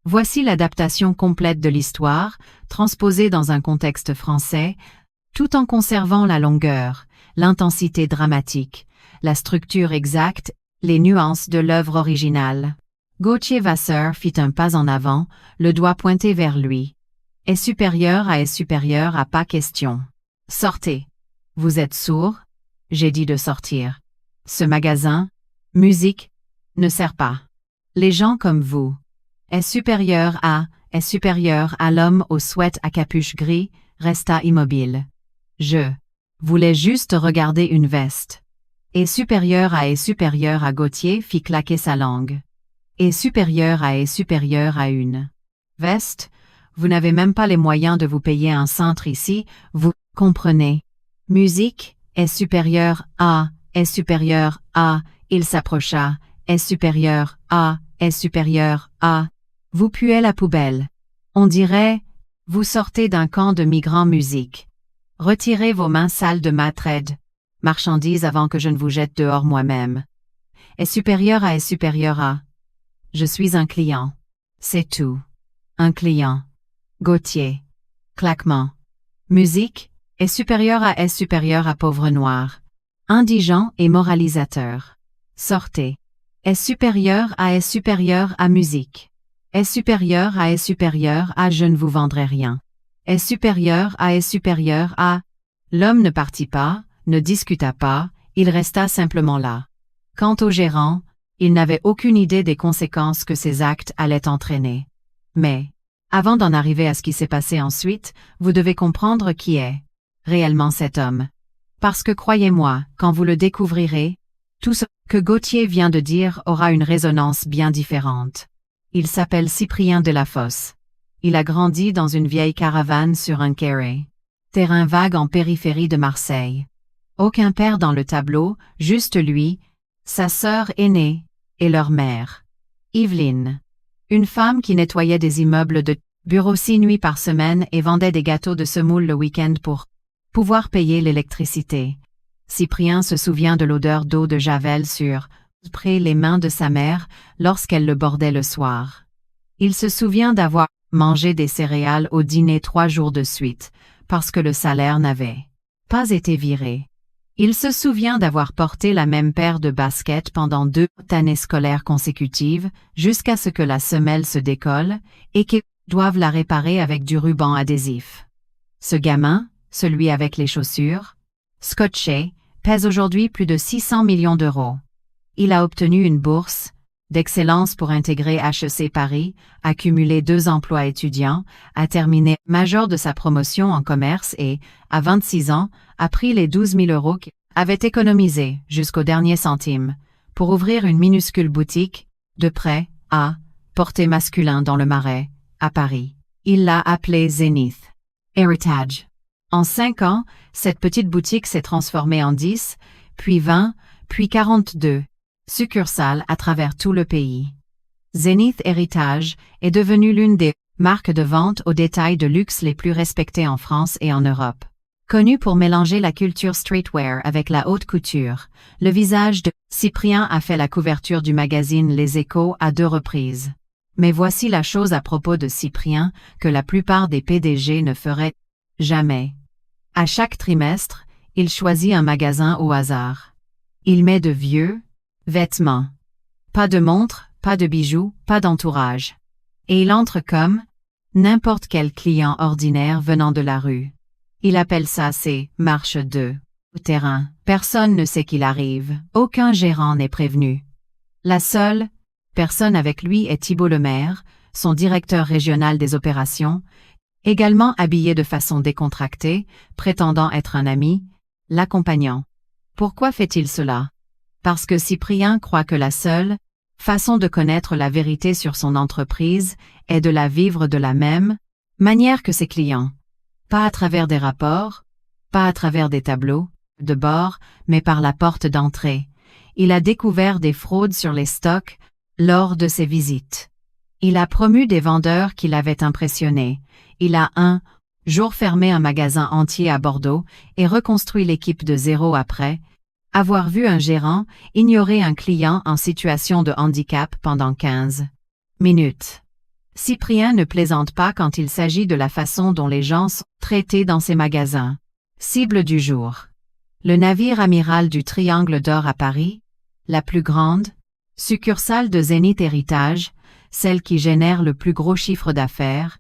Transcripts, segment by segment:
Voici l'adaptation complète de l'histoire, transposée dans un contexte français, tout en conservant la longueur, l'intensité dramatique, la structure exacte, les nuances de l'œuvre originale. Gauthier Vasseur fit un pas en avant, le doigt pointé vers lui. Est supérieur à pas question. Sortez. Vous êtes sourd? J'ai dit de sortir. Ce magasin, musique, ne sert pas. Les gens comme vous. Est supérieur à l'homme au sweat à capuche gris, resta immobile. Je voulais juste regarder une veste. Est supérieur à Gauthier fit claquer sa langue. Est supérieur à une veste? Vous n'avez même pas les moyens de vous payer un cintre ici, vous comprenez. Musique, est supérieur à, il s'approcha, est supérieur à, vous puez la poubelle. On dirait, vous sortez d'un camp de migrants musique. Retirez vos mains sales de ma trade. Marchandise avant que je ne vous jette dehors moi-même. Est supérieur à. Je suis un client. C'est tout. Un client. Gauthier. Claquement. Musique, est supérieur à pauvre noir. Indigent et moralisateur. Sortez. Est supérieur à musique. Est supérieur à je ne vous vendrai rien. Est supérieur à. L'homme ne partit pas, ne discuta pas, il resta simplement là. Quant au gérant, il n'avait aucune idée des conséquences que ses actes allaient entraîner. Mais, avant d'en arriver à ce qui s'est passé ensuite, vous devez comprendre qui est réellement cet homme. Parce que croyez-moi, quand vous le découvrirez, tout ce que Gauthier vient de dire aura une résonance bien différente. Il s'appelle Cyprien Delafosse. Il a grandi dans une vieille caravane sur un carré. Terrain vague en périphérie de Marseille. Aucun père dans le tableau, juste lui, sa sœur aînée, et leur mère. Yveline. Une femme qui nettoyait des immeubles de bureaux 6 nuits par semaine et vendait des gâteaux de semoule le week-end pour pouvoir payer l'électricité. Cyprien se souvient de l'odeur d'eau de Javel près les mains de sa mère lorsqu'elle le bordait le soir. Il se souvient d'avoir mangé des céréales au dîner 3 jours de suite, parce que le salaire n'avait pas été viré. Il se souvient d'avoir porté la même paire de baskets pendant 2 années scolaires consécutives, jusqu'à ce que la semelle se décolle, et qu'ils doivent la réparer avec du ruban adhésif. Ce gamin, celui avec les chaussures scotchées, pèse aujourd'hui plus de 600 millions d'euros. Il a obtenu une bourse d'excellence pour intégrer HEC Paris, a cumulé 2 emplois étudiants, a terminé major de sa promotion en commerce et, à 26 ans, a pris les 12 000 euros qu'il avait économisés jusqu'au dernier centime pour ouvrir une minuscule boutique de prêt à porter masculin dans le Marais, à Paris. Il l'a appelée Zénith Heritage. En 5 ans, cette petite boutique s'est transformée en 10, puis 20, puis 42 succursales à travers tout le pays. Zénith Heritage est devenue l'une des marques de vente au détail de luxe les plus respectées en France et en Europe. Connue pour mélanger la culture streetwear avec la haute couture, le visage de Cyprien a fait la couverture du magazine Les Échos à 2 reprises. Mais voici la chose à propos de Cyprien que la plupart des PDG ne feraient jamais. À chaque trimestre, il choisit un magasin au hasard. Il met de vieux vêtements. Pas de montre, pas de bijoux, pas d'entourage. Et il entre comme n'importe quel client ordinaire venant de la rue. Il appelle ça ses marches de terrain. Personne ne sait qu'il arrive, aucun gérant n'est prévenu. La seule personne avec lui est Thibault Lemaire, son directeur régional des opérations, également habillé de façon décontractée, prétendant être un ami, l'accompagnant. Pourquoi fait-il cela? Parce que Cyprien croit que la seule façon de connaître la vérité sur son entreprise est de la vivre de la même manière que ses clients. Pas à travers des rapports, pas à travers des tableaux de bord, mais par la porte d'entrée. Il a découvert des fraudes sur les stocks lors de ses visites. Il a promu des vendeurs qui l'avaient impressionné. Il a un jour fermé un magasin entier à Bordeaux et reconstruit l'équipe de zéro après avoir vu un gérant ignorer un client en situation de handicap pendant 15 minutes. Cyprien ne plaisante pas quand il s'agit de la façon dont les gens sont traités dans ces magasins. Cible du jour. Le navire amiral du Triangle d'Or à Paris, la plus grande succursale de Zénith Héritage, celle qui génère le plus gros chiffre d'affaires,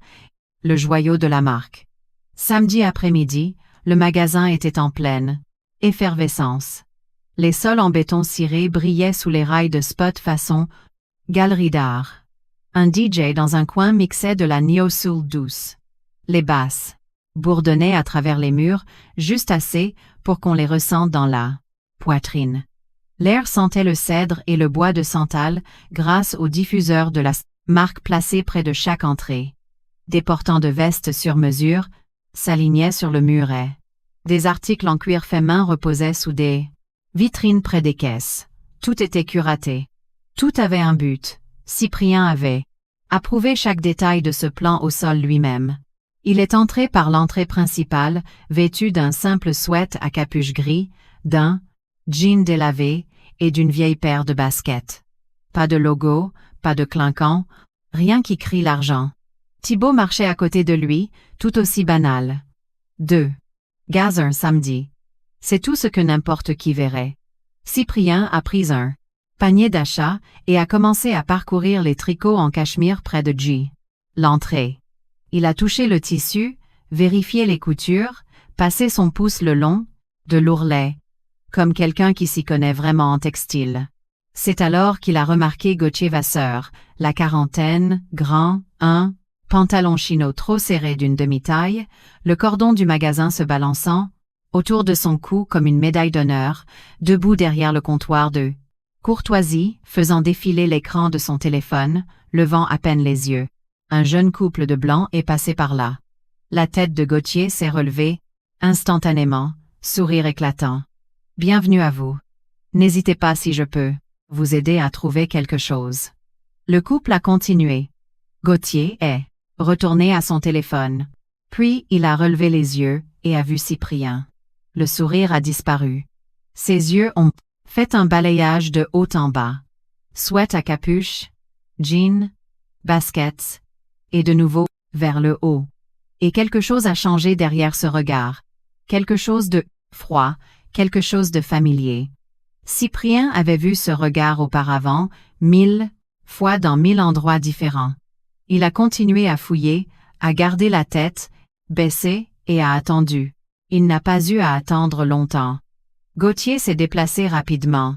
le joyau de la marque. Samedi après-midi, le magasin était en pleine effervescence. Les sols en béton ciré brillaient sous les rails de spots façon galerie d'art. Un DJ dans un coin mixait de la neo-soul douce. Les basses bourdonnaient à travers les murs, juste assez pour qu'on les ressente dans la poitrine. L'air sentait le cèdre et le bois de santal grâce aux diffuseurs de la marque placés près de chaque entrée. Des portants de vestes sur mesure s'alignaient sur le muret. Des articles en cuir fait main reposaient sous des vitrines près des caisses. Tout était curaté. Tout avait un but. Cyprien avait approuvé chaque détail de ce plan au sol lui-même. Il est entré par l'entrée principale, vêtu d'un simple sweat à capuche gris, d'un jean délavé et d'une vieille paire de baskets. Pas de logo, pas de clinquant, rien qui crie l'argent. Thibaut marchait à côté de lui, tout aussi banal. 2. Gaz un samedi. C'est tout ce que n'importe qui verrait. Cyprien a pris un panier d'achat et a commencé à parcourir les tricots en cachemire près de G. L'entrée. Il a touché le tissu, vérifié les coutures, passé son pouce le long de l'ourlet, comme quelqu'un qui s'y connaît vraiment en textile. C'est alors qu'il a remarqué Gauthier Vasseur, la quarantaine, grand, pantalon chino trop serré d'une demi-taille, le cordon du magasin se balançant autour de son cou comme une médaille d'honneur, debout derrière le comptoir de courtoisie, faisant défiler l'écran de son téléphone, levant à peine les yeux. Un jeune couple de blancs est passé par là. La tête de Gauthier s'est relevée, instantanément, sourire éclatant. Bienvenue à vous. N'hésitez pas si je peux vous aider à trouver quelque chose. Le couple a continué. Gauthier est retourné à son téléphone. Puis il a relevé les yeux et a vu Cyprien. Le sourire a disparu. Ses yeux ont fait un balayage de haut en bas. Sweat à capuche, jean, baskets, et de nouveau vers le haut. Et quelque chose a changé derrière ce regard. Quelque chose de froid, quelque chose de familier. Cyprien avait vu ce regard auparavant, 1000 fois dans 1000 endroits différents. Il a continué à fouiller, à garder la tête baissée et a attendu. Il n'a pas eu à attendre longtemps. Gauthier s'est déplacé rapidement.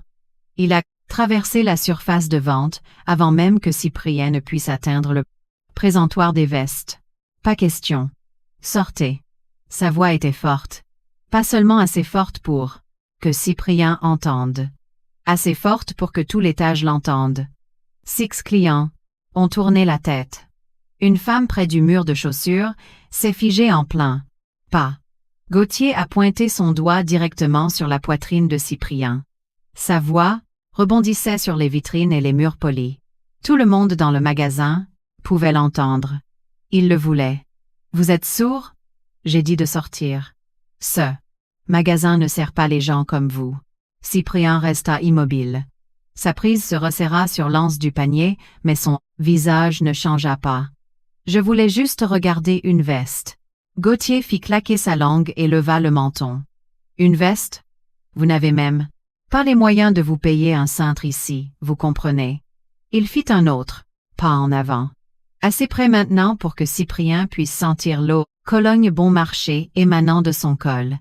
Il a traversé la surface de vente avant même que Cyprien ne puisse atteindre le présentoir des vestes. Pas question. Sortez. Sa voix était forte. Pas seulement assez forte pour que Cyprien entende. Assez forte pour que tout l'étage l'entende. 6 clients ont tourné la tête. Une femme près du mur de chaussures s'est figée en plein pas. Gauthier a pointé son doigt directement sur la poitrine de Cyprien. Sa voix rebondissait sur les vitrines et les murs polis. Tout le monde dans le magasin pouvait l'entendre. Il le voulait. Vous êtes sourd? J'ai dit de sortir. Ce magasin ne sert pas les gens comme vous. Cyprien resta immobile. Sa prise se resserra sur l'anse du panier, mais son visage ne changea pas. Je voulais juste regarder une veste. Gauthier fit claquer sa langue et leva le menton. Une veste? Vous n'avez même pas les moyens de vous payer un cintre ici, vous comprenez. Il fit un autre pas en avant. Assez près maintenant pour que Cyprien puisse sentir l'eau Cologne bon marché émanant de son col.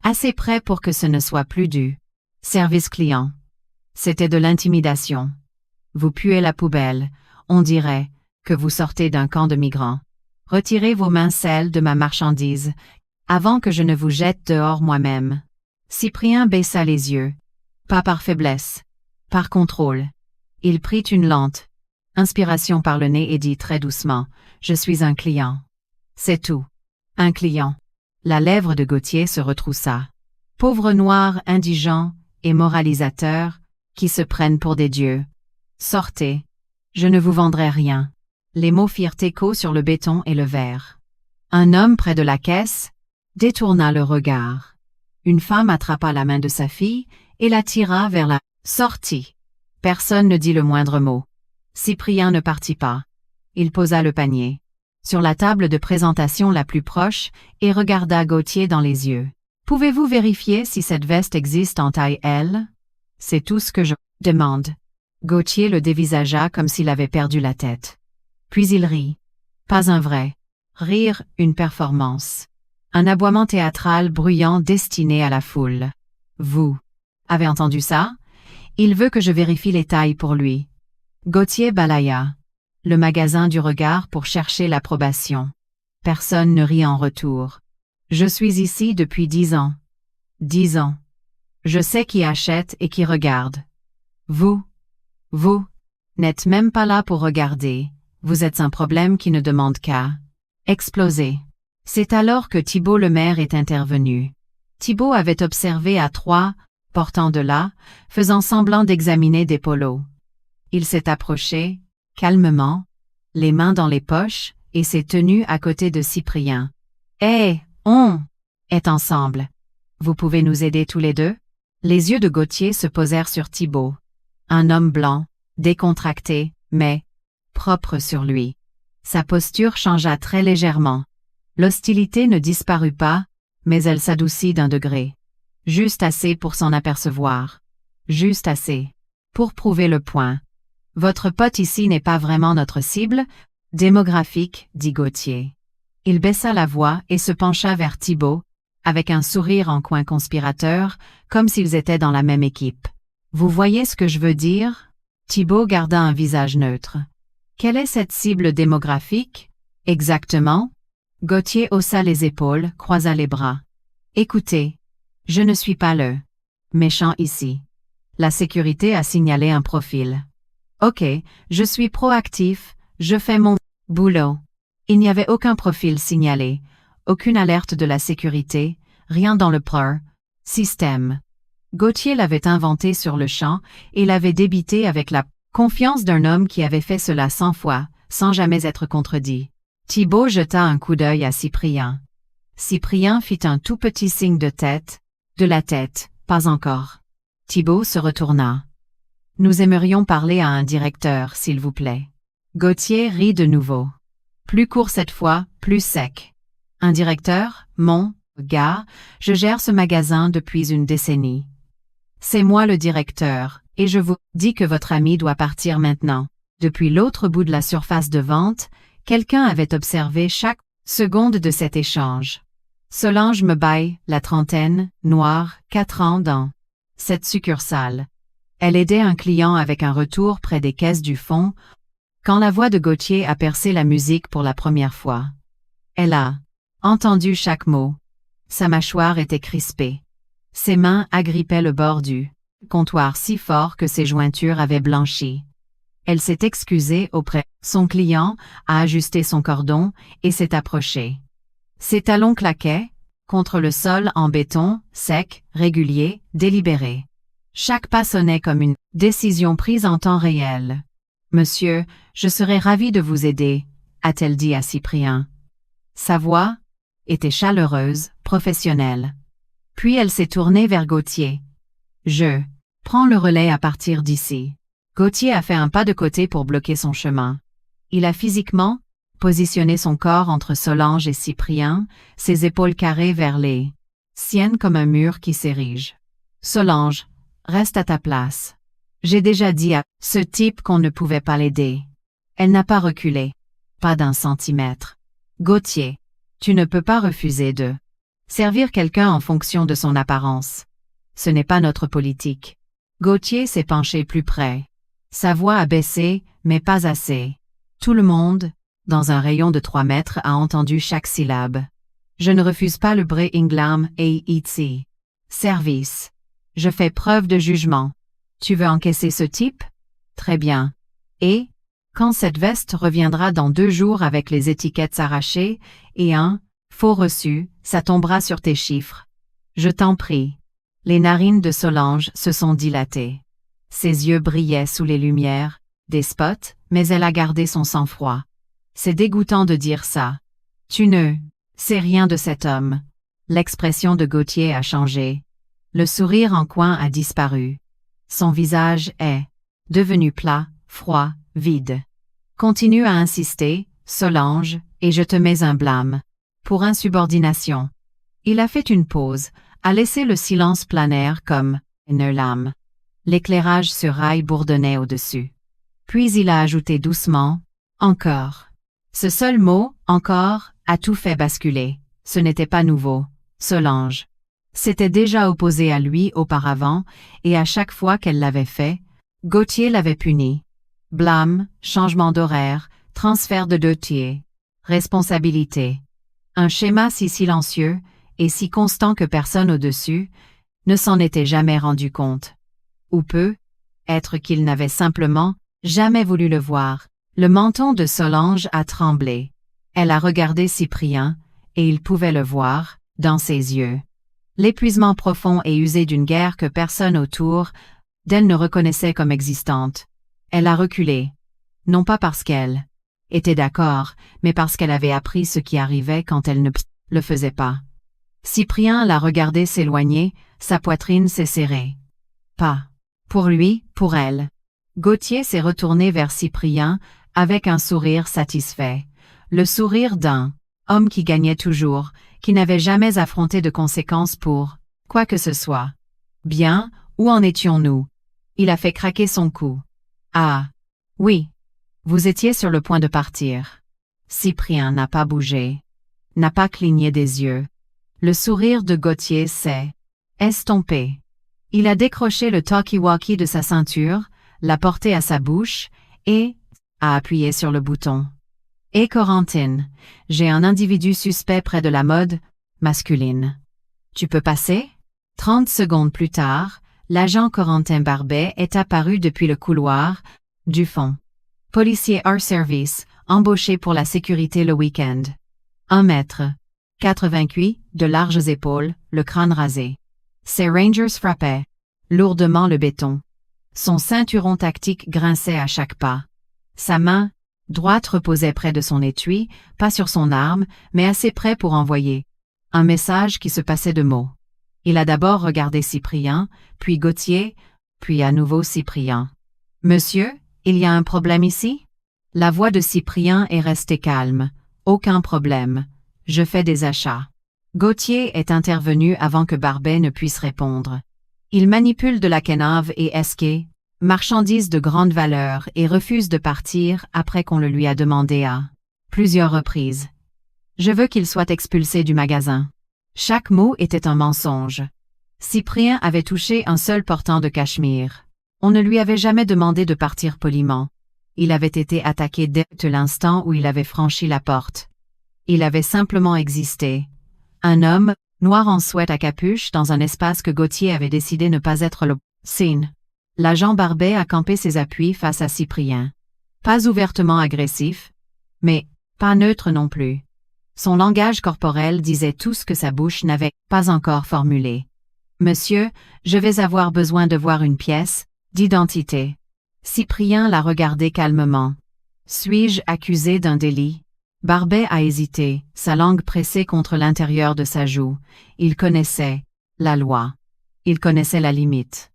Assez près pour que ce ne soit plus du service client. C'était de l'intimidation. Vous puez la poubelle, on dirait que vous sortez d'un camp de migrants. Retirez vos mains celles de ma marchandise, avant que je ne vous jette dehors moi-même. Cyprien baissa les yeux. Pas par faiblesse. Par contrôle. Il prit une lente inspiration par le nez et dit très doucement, je suis un client. C'est tout. Un client. La lèvre de Gauthier se retroussa. Pauvres noirs indigents et moralisateurs, qui se prennent pour des dieux. Sortez. Je ne vous vendrai rien. Les mots firent écho sur le béton et le verre. Un homme près de la caisse détourna le regard. Une femme attrapa la main de sa fille et la tira vers la sortie. Personne ne dit le moindre mot. Cyprien ne partit pas. Il posa le panier sur la table de présentation la plus proche et regarda Gauthier dans les yeux. « Pouvez-vous vérifier si cette veste existe en taille L? C'est tout ce que je demande. » Gauthier le dévisagea comme s'il avait perdu la tête. Puis il rit. Pas un vrai rire, une performance. Un aboiement théâtral bruyant destiné à la foule. « Vous avez entendu ça? Il veut que je vérifie les tailles pour lui. » Gauthier balaya le magasin du regard pour chercher l'approbation. Personne ne rit en retour. « Je suis ici depuis 10 ans. 10 ans. Je sais qui achète et qui regarde. Vous n'êtes même pas là pour regarder. Vous êtes un problème qui ne demande qu'à exploser. » C'est alors que Thibault le maire est intervenu. Thibault avait observé à 3, portant de là, faisant semblant d'examiner des polos. Il s'est approché, calmement, les mains dans les poches, et s'est tenu à côté de Cyprien. « Hé, on est ensemble. Vous pouvez nous aider tous les deux? » Les yeux de Gauthier se posèrent sur Thibault. Un homme blanc, décontracté, mais propre sur lui. Sa posture changea très légèrement. L'hostilité ne disparut pas, mais elle s'adoucit d'un degré. Juste assez pour s'en apercevoir. Juste assez pour prouver le point. « Votre pote ici n'est pas vraiment notre cible démographique, dit Gauthier. Il baissa la voix et se pencha vers Thibault, avec un sourire en coin conspirateur, comme s'ils étaient dans la même équipe. « Vous voyez ce que je veux dire? » Thibault garda un visage neutre. « Quelle est cette cible démographique? Exactement? » Gauthier haussa les épaules, croisa les bras. « Écoutez, je ne suis pas le méchant ici. La sécurité a signalé un profil. Ok, je suis proactif, je fais mon boulot. Il n'y avait aucun profil signalé, aucune alerte de la sécurité, rien dans le PRR système. Gauthier l'avait inventé sur le champ et l'avait débité avec la confiance d'un homme qui avait fait cela 100 fois, sans jamais être contredit. Thibault jeta un coup d'œil à Cyprien. Cyprien fit un tout petit signe de tête, de la tête, pas encore. Thibault se retourna. « Nous aimerions parler à un directeur, s'il vous plaît. » Gauthier rit de nouveau. Plus court cette fois, plus sec. « Un directeur, mon gars, je gère ce magasin depuis une décennie. C'est moi le directeur, et je vous dis que votre ami doit partir maintenant. » Depuis l'autre bout de la surface de vente, quelqu'un avait observé chaque seconde de cet échange. Solange Mebaille, la trentaine, noire, 4 ans dans cette succursale. Elle aidait un client avec un retour près des caisses du fond, quand la voix de Gauthier a percé la musique pour la première fois. Elle a entendu chaque mot. Sa mâchoire était crispée. Ses mains agrippaient le bord du comptoir si fort que ses jointures avaient blanchi. Elle s'est excusée auprès de son client, a ajusté son cordon et s'est approchée. Ses talons claquaient, contre le sol en béton, sec, régulier, délibéré. Chaque pas sonnait comme une décision prise en temps réel. « Monsieur, je serais ravie de vous aider », a-t-elle dit à Cyprien. Sa voix était chaleureuse, professionnelle. Puis elle s'est tournée vers Gauthier. « Je prends le relais à partir d'ici. » Gauthier a fait un pas de côté pour bloquer son chemin. Il a physiquement positionné son corps entre Solange et Cyprien, ses épaules carrées vers les siennes comme un mur qui s'érige. « Solange, reste à ta place. J'ai déjà dit à ce type qu'on ne pouvait pas l'aider. » Elle n'a pas reculé. Pas d'un centimètre. « Gauthier, tu ne peux pas refuser de servir quelqu'un en fonction de son apparence. Ce n'est pas notre politique. » Gauthier s'est penché plus près. Sa voix a baissé, mais pas assez. Tout le monde, dans un rayon de 3 mètres, a entendu chaque syllabe. « Je ne refuse pas le Bray Inglam et service. Je fais preuve de jugement. Tu veux encaisser ce type? Très bien. Et, quand cette veste reviendra dans 2 jours avec les étiquettes arrachées et un faux reçu, ça tombera sur tes chiffres. Je t'en prie. » Les narines de Solange se sont dilatées. Ses yeux brillaient sous les lumières des spots, mais elle a gardé son sang-froid. C'est dégoûtant de dire ça. Tu ne sais rien de cet homme. L'expression de Gauthier a changé. Le sourire en coin a disparu. Son visage est devenu plat, froid, vide. Continue à insister, Solange, et je te mets un blâme. Pour insubordination. Il a fait une pause, a laissé le silence planer comme une lame. L'éclairage sur rail bourdonnait au-dessus. Puis il a ajouté doucement, encore. Ce seul mot, encore, a tout fait basculer. Ce n'était pas nouveau. Solange s'était déjà opposée à lui auparavant, et à chaque fois qu'elle l'avait fait, Gauthier l'avait puni. Blâme, changement d'horaire, transfert de dossier, responsabilité. Un schéma si silencieux et si constant que personne au-dessus ne s'en était jamais rendu compte. Ou peu, être qu'il n'avait simplement jamais voulu le voir. Le menton de Solange a tremblé. Elle a regardé Cyprien, et il pouvait le voir, dans ses yeux. L'épuisement profond et usé d'une guerre que personne autour d'elle ne reconnaissait comme existante. Elle a reculé. Non pas parce qu'elle était d'accord, mais parce qu'elle avait appris ce qui arrivait quand elle ne le faisait pas. Cyprien l'a regardé s'éloigner, sa poitrine s'est serrée. Pas pour lui, pour elle. Gauthier s'est retourné vers Cyprien, avec un sourire satisfait. Le sourire d'un homme qui gagnait toujours, qui n'avait jamais affronté de conséquences pour quoi que ce soit. Bien, où en étions-nous? Il a fait craquer son cou. Ah. Oui. Vous étiez sur le point de partir. Cyprien n'a pas bougé. N'a pas cligné des yeux. Le sourire de Gauthier s'est estompé. Il a décroché le talkie-walkie de sa ceinture, l'a porté à sa bouche, et a appuyé sur le bouton. Et Corentine, j'ai un individu suspect près de la mode masculine. Tu peux passer? 30 secondes plus tard, l'agent Corentin Barbet est apparu depuis le couloir du fond. Policier hors service, embauché pour la sécurité le week-end. 1,88 m, de larges épaules, le crâne rasé. Ses Rangers frappaient lourdement le béton. Son ceinturon tactique grinçait à chaque pas. Sa main droite reposait près de son étui, pas sur son arme, mais assez près pour envoyer un message qui se passait de mots. Il a d'abord regardé Cyprien, puis Gauthier, puis à nouveau Cyprien. « Monsieur, il y a un problème ici ?» La voix de Cyprien est restée calme. « Aucun problème. Je fais des achats. » Gauthier est intervenu avant que Barbet ne puisse répondre. Il manipule de la kenave et esquet, marchandise de grande valeur, et refuse de partir après qu'on le lui a demandé à plusieurs reprises. Je veux qu'il soit expulsé du magasin. Chaque mot était un mensonge. Cyprien avait touché un seul portant de cachemire. On ne lui avait jamais demandé de partir poliment. Il avait été attaqué dès l'instant où il avait franchi la porte. Il avait simplement existé. Un homme, noir en sweat à capuche dans un espace que Gauthier avait décidé ne pas être le scene. L'agent Barbet a campé ses appuis face à Cyprien. Pas ouvertement agressif, mais pas neutre non plus. Son langage corporel disait tout ce que sa bouche n'avait pas encore formulé. « Monsieur, je vais avoir besoin de voir une pièce d'identité. » Cyprien l'a regardé calmement. « Suis-je accusé d'un délit? » Barbet a hésité, sa langue pressée contre l'intérieur de sa joue. Il connaissait la loi. Il connaissait la limite.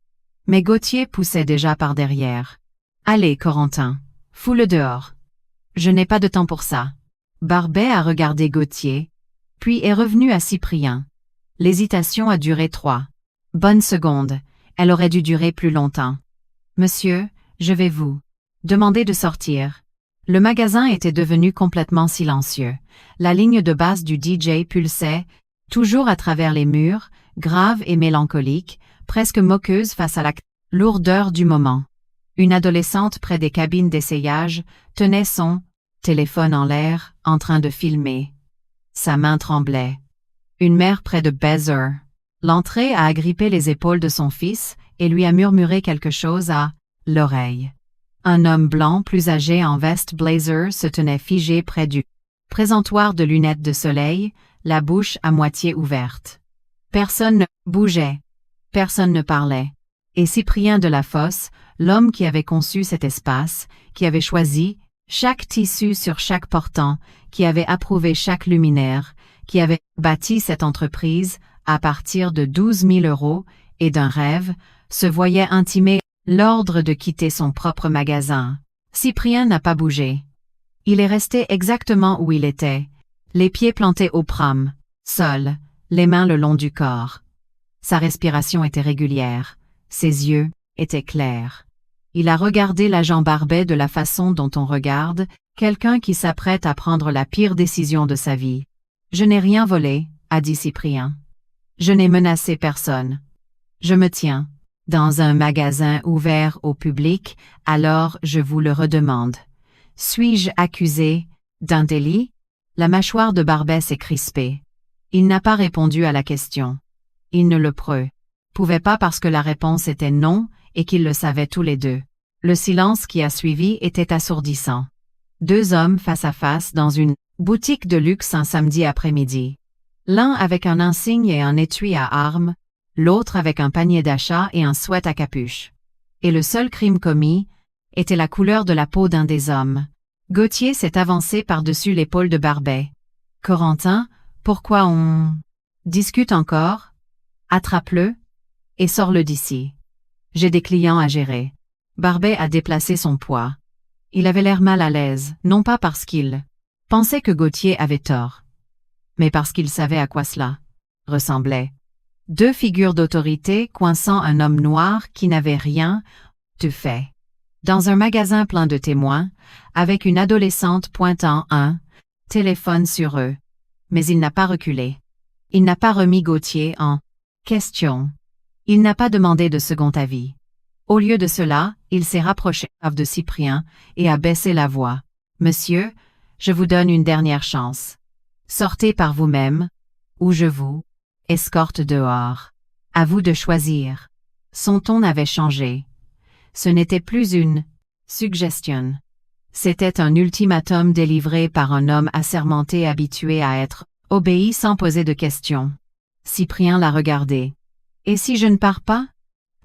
Mais Gauthier poussait déjà par derrière. « Allez, Corentin, fous-le dehors. »« Je n'ai pas de temps pour ça. » Barbet a regardé Gauthier, puis est revenu à Cyprien. L'hésitation a duré 3 bonnes secondes. Elle aurait dû durer plus longtemps. « Monsieur, je vais vous demander de sortir. » Le magasin était devenu complètement silencieux. La ligne de basse du DJ pulsait, toujours à travers les murs, grave et mélancolique, presque moqueuse face à la lourdeur du moment. Une adolescente près des cabines d'essayage tenait son téléphone en l'air, en train de filmer. Sa main tremblait. Une mère près de Bezer. L'entrée a agrippé les épaules de son fils et lui a murmuré quelque chose à l'oreille. Un homme blanc plus âgé en veste blazer se tenait figé près du présentoir de lunettes de soleil, la bouche à moitié ouverte. Personne ne bougeait. Personne ne parlait. Et Cyprien de la Fosse, l'homme qui avait conçu cet espace, qui avait choisi chaque tissu sur chaque portant, qui avait approuvé chaque luminaire, qui avait bâti cette entreprise à partir de 12 000 € et d'un rêve, se voyait intimer l'ordre de quitter son propre magasin, Cyprien n'a pas bougé. Il est resté exactement où il était, les pieds plantés au pram, seul, les mains le long du corps. Sa respiration était régulière, ses yeux étaient clairs. Il a regardé l'agent Barbet de la façon dont on regarde quelqu'un qui s'apprête à prendre la pire décision de sa vie. « Je n'ai rien volé », a dit Cyprien. « Je n'ai menacé personne. Je me tiens dans un magasin ouvert au public, alors je vous le redemande. Suis-je accusé d'un délit ?» La mâchoire de Barbet s'est crispée. Il n'a pas répondu à la question. Il ne le pouvait pas parce que la réponse était non et qu'ils le savaient tous les deux. Le silence qui a suivi était assourdissant. Deux hommes face à face dans une boutique de luxe un samedi après-midi. L'un avec un insigne et un étui à armes, l'autre avec un panier d'achat et un sweat à capuche. Et le seul crime commis était la couleur de la peau d'un des hommes. Gauthier s'est avancé par-dessus l'épaule de Barbet. « Corentin, pourquoi on discute encore? Attrape-le et sors-le d'ici. J'ai des clients à gérer. » Barbet a déplacé son poids. Il avait l'air mal à l'aise, non pas parce qu'il pensait que Gauthier avait tort, mais parce qu'il savait à quoi cela ressemblait. Deux figures d'autorité coinçant un homme noir qui n'avait rien fait. Dans un magasin plein de témoins, avec une adolescente pointant un téléphone sur eux. Mais il n'a pas reculé. Il n'a pas remis Gauthier en question. Il n'a pas demandé de second avis. Au lieu de cela, il s'est rapproché de Cyprien et a baissé la voix. « Monsieur, je vous donne une dernière chance. Sortez par vous-même, ou je vous escorte dehors. À vous de choisir. » Son ton avait changé. Ce n'était plus une suggestion. C'était un ultimatum délivré par un homme assermenté habitué à être obéi sans poser de questions. Cyprien l'a regardé. « Et si je ne pars pas ?»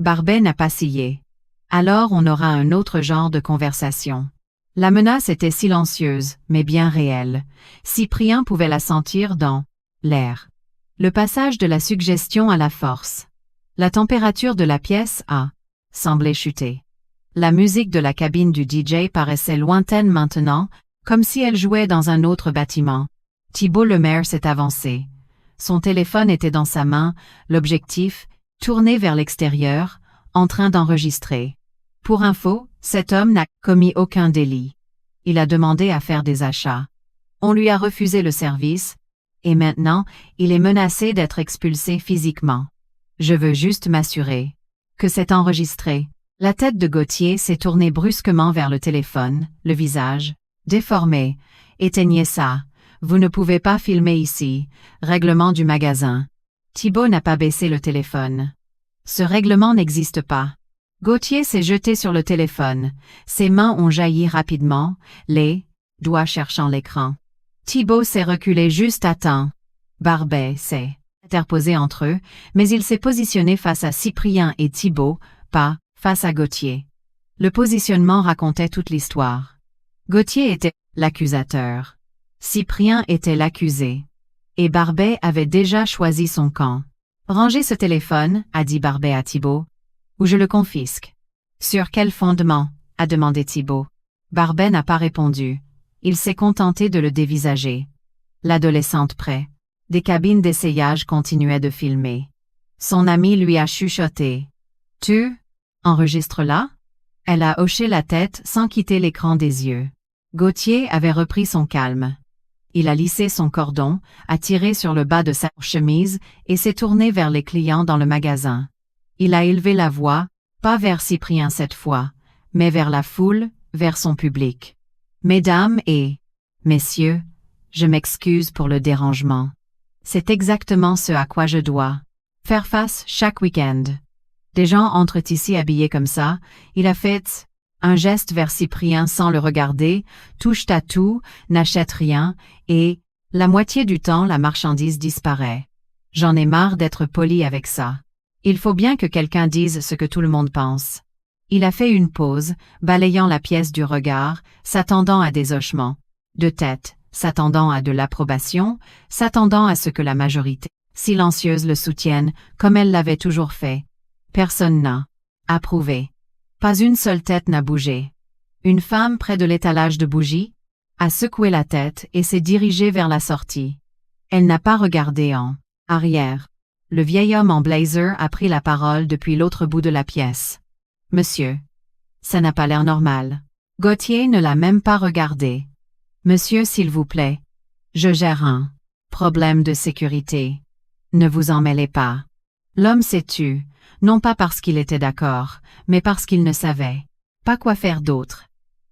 Barbet n'a pas scié. « Alors on aura un autre genre de conversation. » La menace était silencieuse, mais bien réelle. Cyprien pouvait la sentir dans l'air. Le passage de la suggestion à la force. La température de la pièce a semblé chuter. La musique de la cabine du DJ paraissait lointaine maintenant, comme si elle jouait dans un autre bâtiment. Thibault Lemaire s'est avancé. Son téléphone était dans sa main, l'objectif, tourné vers l'extérieur, en train d'enregistrer. Pour info, cet homme n'a commis aucun délit. Il a demandé à faire des achats. On lui a refusé le service, et maintenant, il est menacé d'être expulsé physiquement. Je veux juste m'assurer que c'est enregistré. La tête de Gauthier s'est tournée brusquement vers le téléphone, le visage déformé. « Éteignez ça. Vous ne pouvez pas filmer ici. Règlement du magasin. » Thibault n'a pas baissé le téléphone. Ce règlement n'existe pas. Gauthier s'est jeté sur le téléphone. Ses mains ont jailli rapidement, les doigts cherchant l'écran. Thibault s'est reculé juste à temps. Barbet s'est interposé entre eux, mais il s'est positionné face à Cyprien et Thibault, pas face à Gauthier. Le positionnement racontait toute l'histoire. Gauthier était l'accusateur. Cyprien était l'accusé. Et Barbet avait déjà choisi son camp. « Rangez ce téléphone, » a dit Barbet à Thibault, « ou je le confisque. »« Sur quel fondement ?» a demandé Thibault. Barbet n'a pas répondu. Il s'est contenté de le dévisager. L'adolescente près des cabines d'essayage continuait de filmer. Son ami lui a chuchoté. « Tu enregistres là ?» Elle a hoché la tête sans quitter l'écran des yeux. Gauthier avait repris son calme. Il a lissé son cordon, a tiré sur le bas de sa chemise et s'est tourné vers les clients dans le magasin. Il a élevé la voix, pas vers Cyprien cette fois, mais vers la foule, vers son public. « Mesdames et messieurs, je m'excuse pour le dérangement. C'est exactement ce à quoi je dois faire face chaque week-end. Des gens entrent ici habillés comme ça. » Il a fait un geste vers Cyprien sans le regarder, touche à tout, n'achète rien, et, la moitié du temps la marchandise disparaît. J'en ai marre d'être poli avec ça. Il faut bien que quelqu'un dise ce que tout le monde pense. Il a fait une pause, balayant la pièce du regard, s'attendant à des hochements de tête, s'attendant à de l'approbation, s'attendant à ce que la majorité silencieuse le soutienne, comme elle l'avait toujours fait. Personne n'a approuvé. Pas une seule tête n'a bougé. Une femme près de l'étalage de bougies a secoué la tête et s'est dirigée vers la sortie. Elle n'a pas regardé en arrière. Le vieil homme en blazer a pris la parole depuis l'autre bout de la pièce. Monsieur. Ça n'a pas l'air normal. Gauthier ne l'a même pas regardé. Monsieur, s'il vous plaît. Je gère un problème de sécurité. Ne vous en mêlez pas. L'homme s'est tu, non pas parce qu'il était d'accord, mais parce qu'il ne savait pas quoi faire d'autre.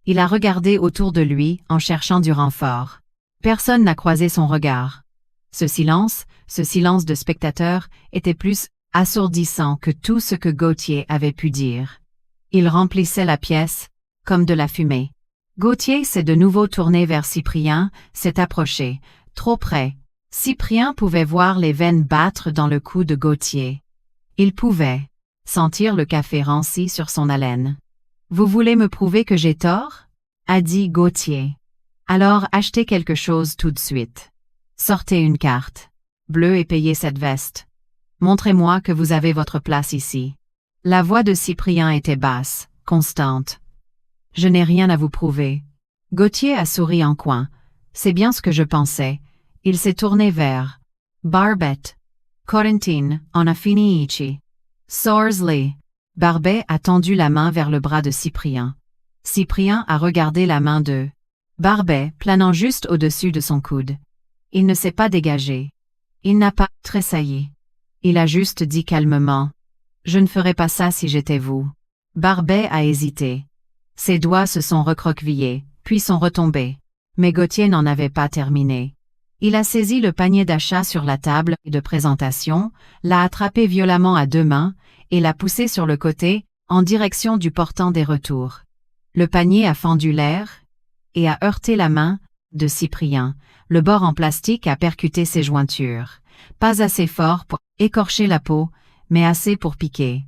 Il a regardé autour de lui en cherchant du renfort. Personne n'a croisé son regard. Ce silence de spectateur, était plus assourdissant que tout ce que Gauthier avait pu dire. Il remplissait la pièce, comme de la fumée. Gauthier s'est de nouveau tourné vers Cyprien, s'est approché, trop près. Cyprien pouvait voir les veines battre dans le cou de Gauthier. Il pouvait sentir le café ranci sur son haleine. « Vous voulez me prouver que j'ai tort ?» a dit Gauthier. « Alors achetez quelque chose tout de suite. Sortez une carte bleue et payez cette veste. Montrez-moi que vous avez votre place ici. » La voix de Cyprien était basse, constante. « Je n'ai rien à vous prouver. » Gauthier a souri en coin. « C'est bien ce que je pensais. » Il s'est tourné vers Barbet. « Corentin, on a fini ici. » Sorsley. Barbet a tendu la main vers le bras de Cyprien. Cyprien a regardé la main de Barbet planant juste au-dessus de son coude. Il ne s'est pas dégagé. Il n'a pas tressailli. Il a juste dit calmement « Je ne ferais pas ça si j'étais vous. » Barbet a hésité. Ses doigts se sont recroquevillés, puis sont retombés. Mais Gauthier n'en avait pas terminé. Il a saisi le panier d'achat sur la table de présentation, l'a attrapé violemment à deux mains, et l'a poussé sur le côté, en direction du portant des retours. Le panier a fendu l'air et a heurté la main de Cyprien. Le bord en plastique a percuté ses jointures. Pas assez fort pour écorcher la peau, mais assez pour piquer.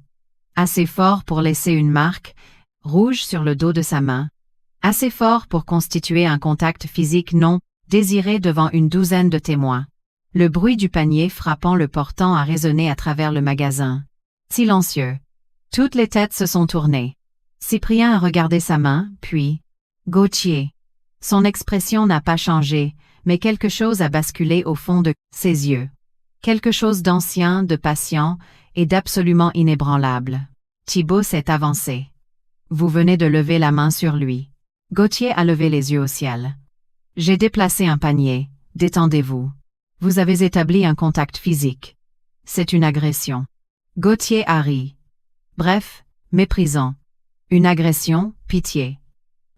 Assez fort pour laisser une marque rouge sur le dos de sa main. Assez fort pour constituer un contact physique non désiré devant une douzaine de témoins. Le bruit du panier frappant le portant a résonné à travers le magasin. Silencieux. Toutes les têtes se sont tournées. Cyprien a regardé sa main, puis Gauthier. Son expression n'a pas changé, mais quelque chose a basculé au fond de ses yeux. Quelque chose d'ancien, de patient et d'absolument inébranlable. Thibault s'est avancé. Vous venez de lever la main sur lui. Gauthier a levé les yeux au ciel. J'ai déplacé un panier, détendez-vous. Vous avez établi un contact physique. C'est une agression. Gauthier a ri. Bref, méprisant. Une agression, pitié.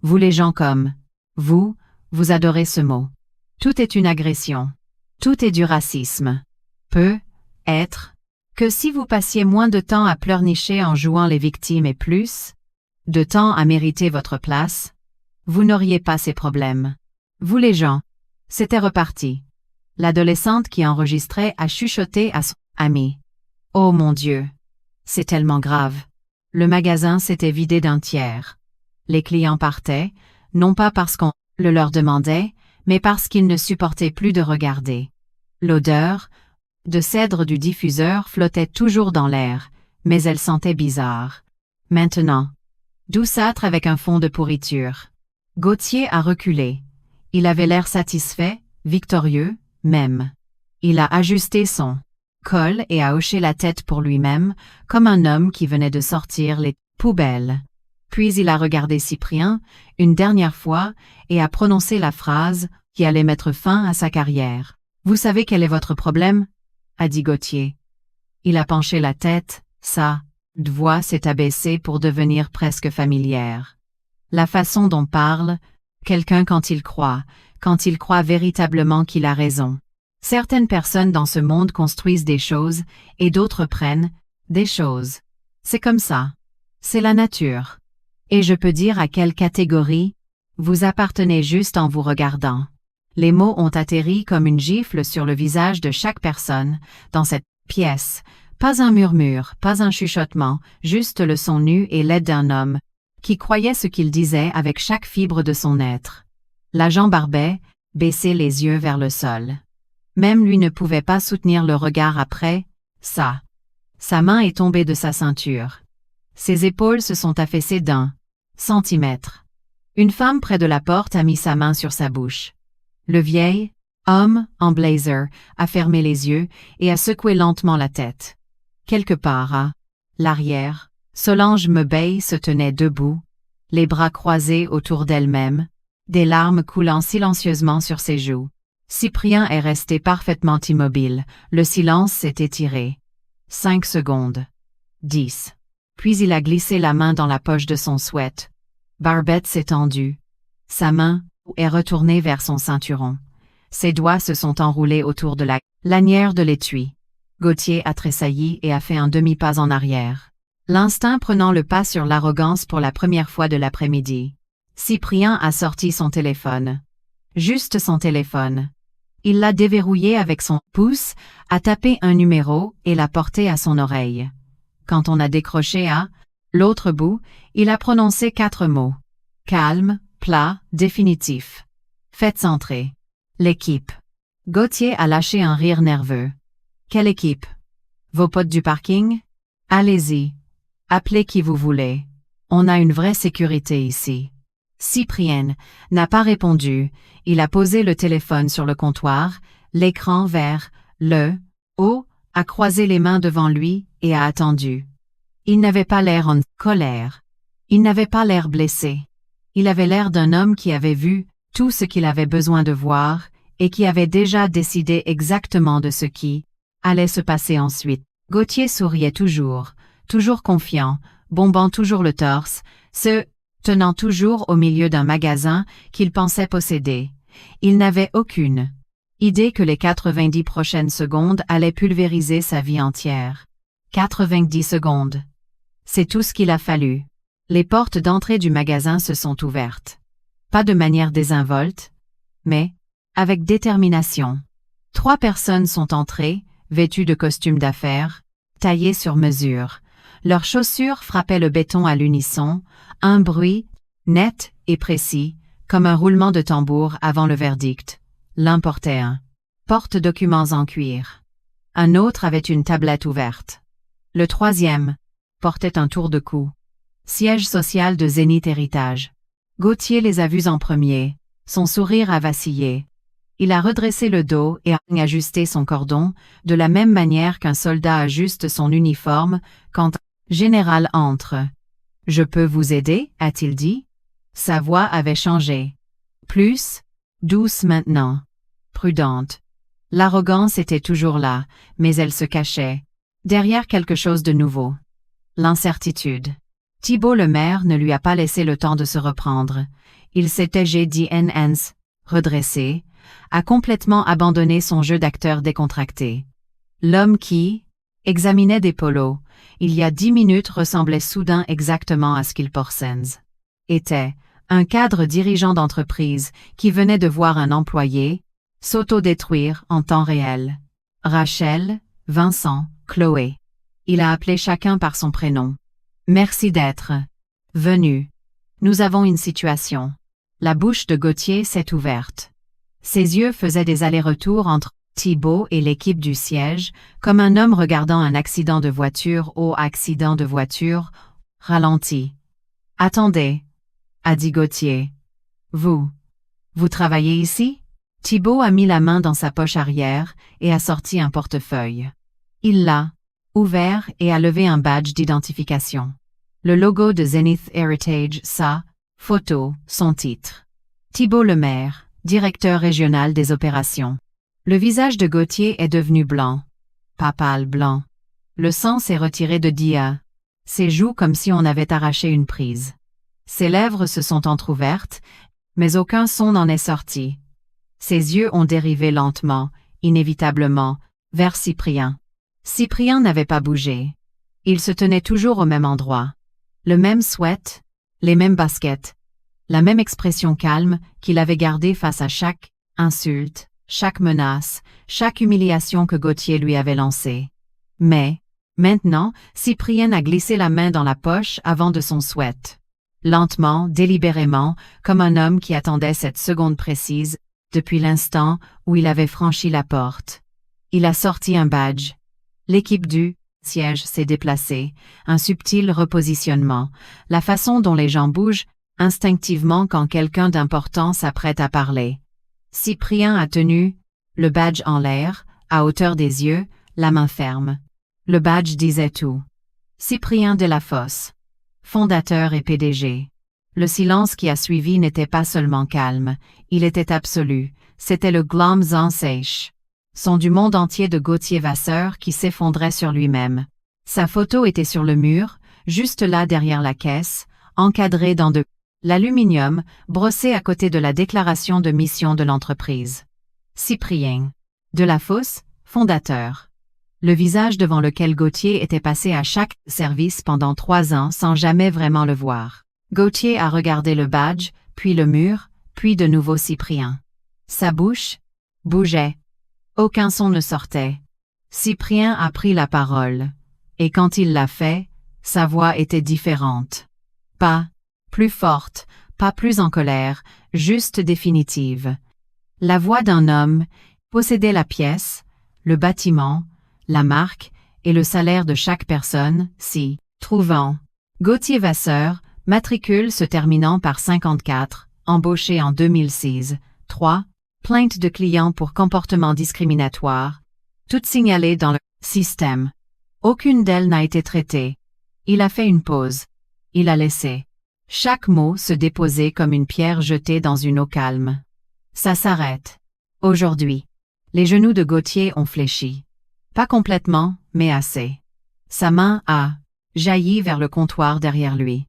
Vous les gens comme vous adorez ce mot. Tout est une agression. Tout est du racisme. Peut être que si vous passiez moins de temps à pleurnicher en jouant les victimes et plus de temps à mériter votre place, vous n'auriez pas ces problèmes. Vous les gens. C'était reparti. L'adolescente qui enregistrait a chuchoté à son ami. Oh mon Dieu. C'est tellement grave. Le magasin s'était vidé d'un tiers. Les clients partaient, non pas parce qu'on le leur demandait, mais parce qu'ils ne supportaient plus de regarder. L'odeur de cèdre du diffuseur flottait toujours dans l'air, mais elle sentait bizarre. Maintenant. Douceâtre avec un fond de pourriture. Gauthier a reculé. Il avait l'air satisfait, victorieux, même. Il a ajusté son col et a hoché la tête pour lui-même, comme un homme qui venait de sortir les poubelles. Puis il a regardé Cyprien, une dernière fois, et a prononcé la phrase qui allait mettre fin à sa carrière. « Vous savez quel est votre problème ?» a dit Gauthier. Il a penché la tête, sa voix s'est abaissée pour devenir presque familière. La façon dont parle quelqu'un quand il croit véritablement qu'il a raison. Certaines personnes dans ce monde construisent des choses, et d'autres prennent des choses. C'est comme ça. C'est la nature. Et je peux dire à quelle catégorie vous appartenez juste en vous regardant. Les mots ont atterri comme une gifle sur le visage de chaque personne, dans cette pièce. Pas un murmure, pas un chuchotement, juste le son nu et laid d'un homme, qui croyait ce qu'il disait avec chaque fibre de son être. L'agent Barbet baissait les yeux vers le sol. Même lui ne pouvait pas soutenir le regard après ça. Sa main est tombée de sa ceinture. Ses épaules se sont affaissées d'1 centimètre. Une femme près de la porte a mis sa main sur sa bouche. Le vieil homme, en blazer, a fermé les yeux et a secoué lentement la tête. Quelque part à l'arrière, Solange Mebey se tenait debout, les bras croisés autour d'elle-même, des larmes coulant silencieusement sur ses joues. Cyprien est resté parfaitement immobile, le silence s'est étiré. 5 secondes. 10. Puis il a glissé la main dans la poche de son sweat. Barbette s'est tendue. Sa main est retournée vers son ceinturon. Ses doigts se sont enroulés autour de la lanière de l'étui. Gauthier a tressailli et a fait un demi-pas en arrière. L'instinct prenant le pas sur l'arrogance pour la première fois de l'après-midi. Cyprien a sorti son téléphone. Juste son téléphone. Il l'a déverrouillé avec son pouce, a tapé un numéro et l'a porté à son oreille. Quand on a décroché à l'autre bout, il a prononcé 4 mots. Calme, plat, définitif. Faites entrer. L'équipe. Gauthier a lâché un rire nerveux. Quelle équipe? Vos potes du parking? Allez-y. Appelez qui vous voulez. On a une vraie sécurité ici. Cyprien n'a pas répondu, il a posé le téléphone sur le comptoir, l'écran vers le haut, a croisé les mains devant lui et a attendu. Il n'avait pas l'air en colère. Il n'avait pas l'air blessé. Il avait l'air d'un homme qui avait vu tout ce qu'il avait besoin de voir et qui avait déjà décidé exactement de ce qui allait se passer ensuite. Gauthier souriait toujours confiant, bombant toujours le torse, se tenant toujours au milieu d'un magasin qu'il pensait posséder. Il n'avait aucune idée que les 90 prochaines secondes allaient pulvériser sa vie entière. 90 secondes. C'est tout ce qu'il a fallu. Les portes d'entrée du magasin se sont ouvertes. Pas de manière désinvolte, mais avec détermination. 3 personnes sont entrées, vêtues de costumes d'affaires, taillés sur mesure. Leurs chaussures frappaient le béton à l'unisson, un bruit net et précis, comme un roulement de tambour avant le verdict. L'un portait un porte-documents en cuir. Un autre avait une tablette ouverte. Le troisième portait un tour de cou. Siège social de Zénith Héritage. Gauthier les a vus en premier. Son sourire a vacillé. Il a redressé le dos et a ajusté son cordon, de la même manière qu'un soldat ajuste son uniforme quand un général entre. « Je peux vous aider ?» a-t-il dit. Sa voix avait changé. Plus douce maintenant. Prudente. L'arrogance était toujours là, mais elle se cachait. Derrière quelque chose de nouveau. L'incertitude. Thibault le maire ne lui a pas laissé le temps de se reprendre. Il s'était redressé, a complètement abandonné son jeu d'acteur décontracté. L'homme qui examinait des polos, il y a 10 minutes ressemblait soudain exactement à Skillporsens. Était un cadre dirigeant d'entreprise qui venait de voir un employé s'auto-détruire en temps réel. Rachel, Vincent, Chloé. Il a appelé chacun par son prénom. Merci d'être venu. Nous avons une situation. La bouche de Gauthier s'est ouverte. Ses yeux faisaient des allers-retours entre Thibault et l'équipe du siège, comme un homme regardant un accident de voiture au accident de voiture, ralenti. Attendez, a dit Gauthier. Vous travaillez ici? Thibault a mis la main dans sa poche arrière et a sorti un portefeuille. Il l'a ouvert et a levé un badge d'identification. Le logo de Zénith Héritage, sa photo, son titre. Thibault le maire, directeur régional des opérations. Le visage de Gauthier est devenu blanc. Pas pâle blanc. Le sang s'est retiré de Dia. Ses joues comme si on avait arraché une prise. Ses lèvres se sont entr'ouvertes, mais aucun son n'en est sorti. Ses yeux ont dérivé lentement, inévitablement, vers Cyprien. Cyprien n'avait pas bougé. Il se tenait toujours au même endroit. Le même sweat, les mêmes baskets, la même expression calme qu'il avait gardée face à chaque insulte, chaque menace, chaque humiliation que Gauthier lui avait lancée. Mais, maintenant, Cyprien a glissé la main dans la poche avant de son sweat. Lentement, délibérément, comme un homme qui attendait cette seconde précise, depuis l'instant où il avait franchi la porte. Il a sorti un badge. L'équipe du siège s'est déplacée, un subtil repositionnement, la façon dont les gens bougent instinctivement quand quelqu'un d'important s'apprête à parler. Cyprien a tenu le badge en l'air, à hauteur des yeux, la main ferme. Le badge disait tout. Cyprien Delafosse, fondateur et PDG. Le silence qui a suivi n'était pas seulement calme, il était absolu, c'était le glam en sèche. Son du monde entier de Gauthier Vasseur qui s'effondrait sur lui-même. Sa photo était sur le mur, juste là derrière la caisse, encadrée dans de l'aluminium, brossé à côté de la déclaration de mission de l'entreprise. Cyprien Delafosse, fondateur. Le visage devant lequel Gauthier était passé à chaque service pendant 3 ans sans jamais vraiment le voir. Gauthier a regardé le badge, puis le mur, puis de nouveau Cyprien. Sa bouche bougeait. Aucun son ne sortait. Cyprien a pris la parole. Et quand il l'a fait, sa voix était différente. Pas plus forte, pas plus en colère, juste définitive. La voix d'un homme possédait la pièce, le bâtiment, la marque et le salaire de chaque personne, si trouvant. Gauthier Vasseur, matricule se terminant par 54, embauché en 2006, 3, plainte de clients pour comportement discriminatoire, toutes signalées dans le système. Aucune d'elles n'a été traitée. Il a fait une pause. Il a laissé chaque mot se déposer comme une pierre jetée dans une eau calme. Ça s'arrête. Aujourd'hui. Les genoux de Gauthier ont fléchi. Pas complètement, mais assez. Sa main a jailli vers le comptoir derrière lui.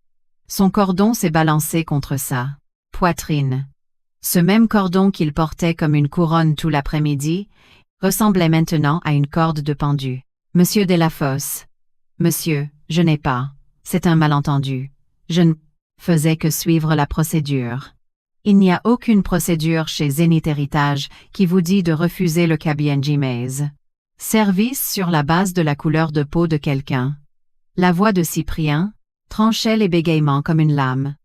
Son cordon s'est balancé contre sa poitrine. Ce même cordon qu'il portait comme une couronne tout l'après-midi ressemblait maintenant à une corde de pendu. Monsieur Delafosse. Monsieur, je n'ai pas. C'est un malentendu. Je ne faisais que suivre la procédure. Il n'y a aucune procédure chez Zenith Héritage qui vous dit de refuser le KPMG Maze. Service sur la base de la couleur de peau de quelqu'un. La voix de Cyprien tranchait les bégaiements comme une lame.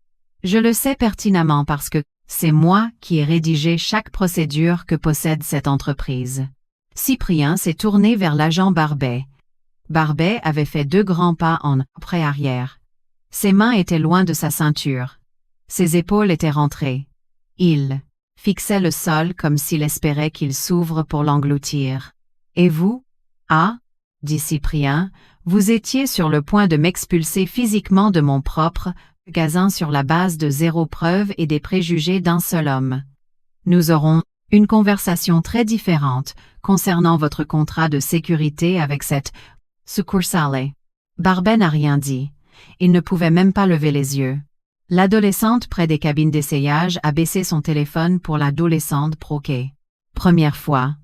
Je le sais pertinemment parce que c'est moi qui ai rédigé chaque procédure que possède cette entreprise. Cyprien s'est tourné vers l'agent Barbet. Barbet avait fait 2 grands pas en pré-arrière. Ses mains étaient loin de sa ceinture. Ses épaules étaient rentrées. Il fixait le sol comme s'il espérait qu'il s'ouvre pour l'engloutir. « Et vous? » Ah, dit Cyprien, vous étiez sur le point de m'expulser physiquement de mon propre magasin sur la base de 0 preuve et des préjugés d'un seul homme. Nous aurons une conversation très différente concernant votre contrat de sécurité avec cette succursale. Barbet n'a rien dit. Il ne pouvait même pas lever les yeux. L'adolescente près des cabines d'essayage a baissé son téléphone pour l'adolescente proquée. Première fois.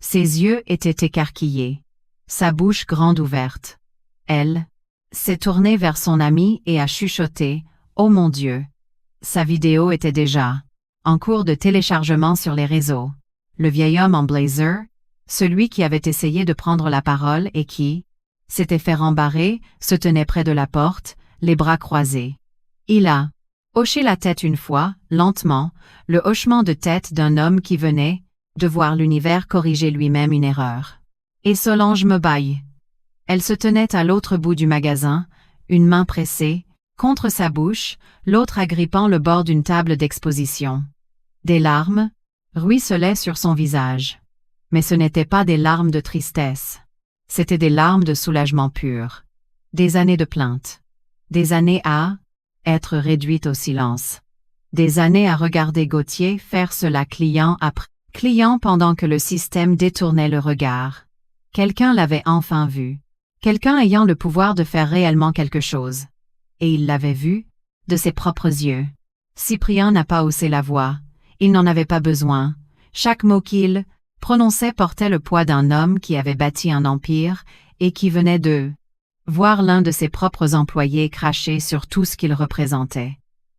Ses yeux étaient écarquillés. Sa bouche grande ouverte. Elle s'est tournée vers son ami et a chuchoté « Oh mon Dieu !» Sa vidéo était déjà en cours de téléchargement sur les réseaux. Le vieil homme en blazer, celui qui avait essayé de prendre la parole et qui s'était fait rembarrer, se tenait près de la porte, les bras croisés. Il a hoché la tête une fois, lentement, le hochement de tête d'un homme qui venait de voir l'univers corriger lui-même une erreur. Et Solange me baille. Elle se tenait à l'autre bout du magasin, une main pressée, contre sa bouche, l'autre agrippant le bord d'une table d'exposition. Des larmes ruisselaient sur son visage. Mais ce n'étaient pas des larmes de tristesse. C'étaient des larmes de soulagement pur. Des années de plainte. Des années à être réduite au silence. Des années à regarder Gauthier faire cela client après client pendant que le système détournait le regard. Quelqu'un l'avait enfin vu. Quelqu'un ayant le pouvoir de faire réellement quelque chose. Et il l'avait vu, de ses propres yeux. Cyprien n'a pas haussé la voix. Il n'en avait pas besoin. Chaque mot qu'il prononçait portait le poids d'un homme qui avait bâti un empire et qui venait de voir l'un de ses propres employés cracher sur tout ce qu'il représentait.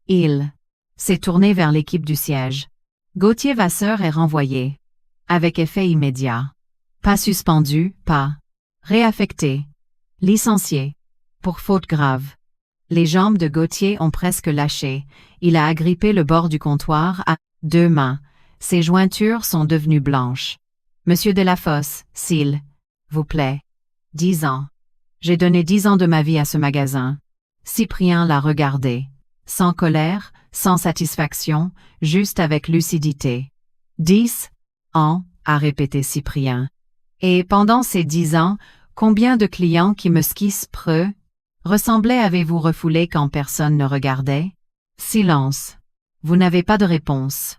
Il s'est tourné vers l'équipe du siège. Gauthier Vasseur est renvoyé. Avec effet immédiat. Pas suspendu, pas réaffecté. Licencié. Pour faute grave. Les jambes de Gauthier ont presque lâché. Il a agrippé le bord du comptoir à 2 mains. Ses jointures sont devenues blanches. Monsieur Delafosse, s'il vous plaît. 10 ans. J'ai donné 10 ans de ma vie à ce magasin. Cyprien l'a regardé. Sans colère, sans satisfaction, juste avec lucidité. 10 ans, a répété Cyprien. Et pendant ces 10 ans, combien de clients qui me skissent preux ressemblaient avez-vous refoulé quand personne ne regardait? Silence. Vous n'avez pas de réponse.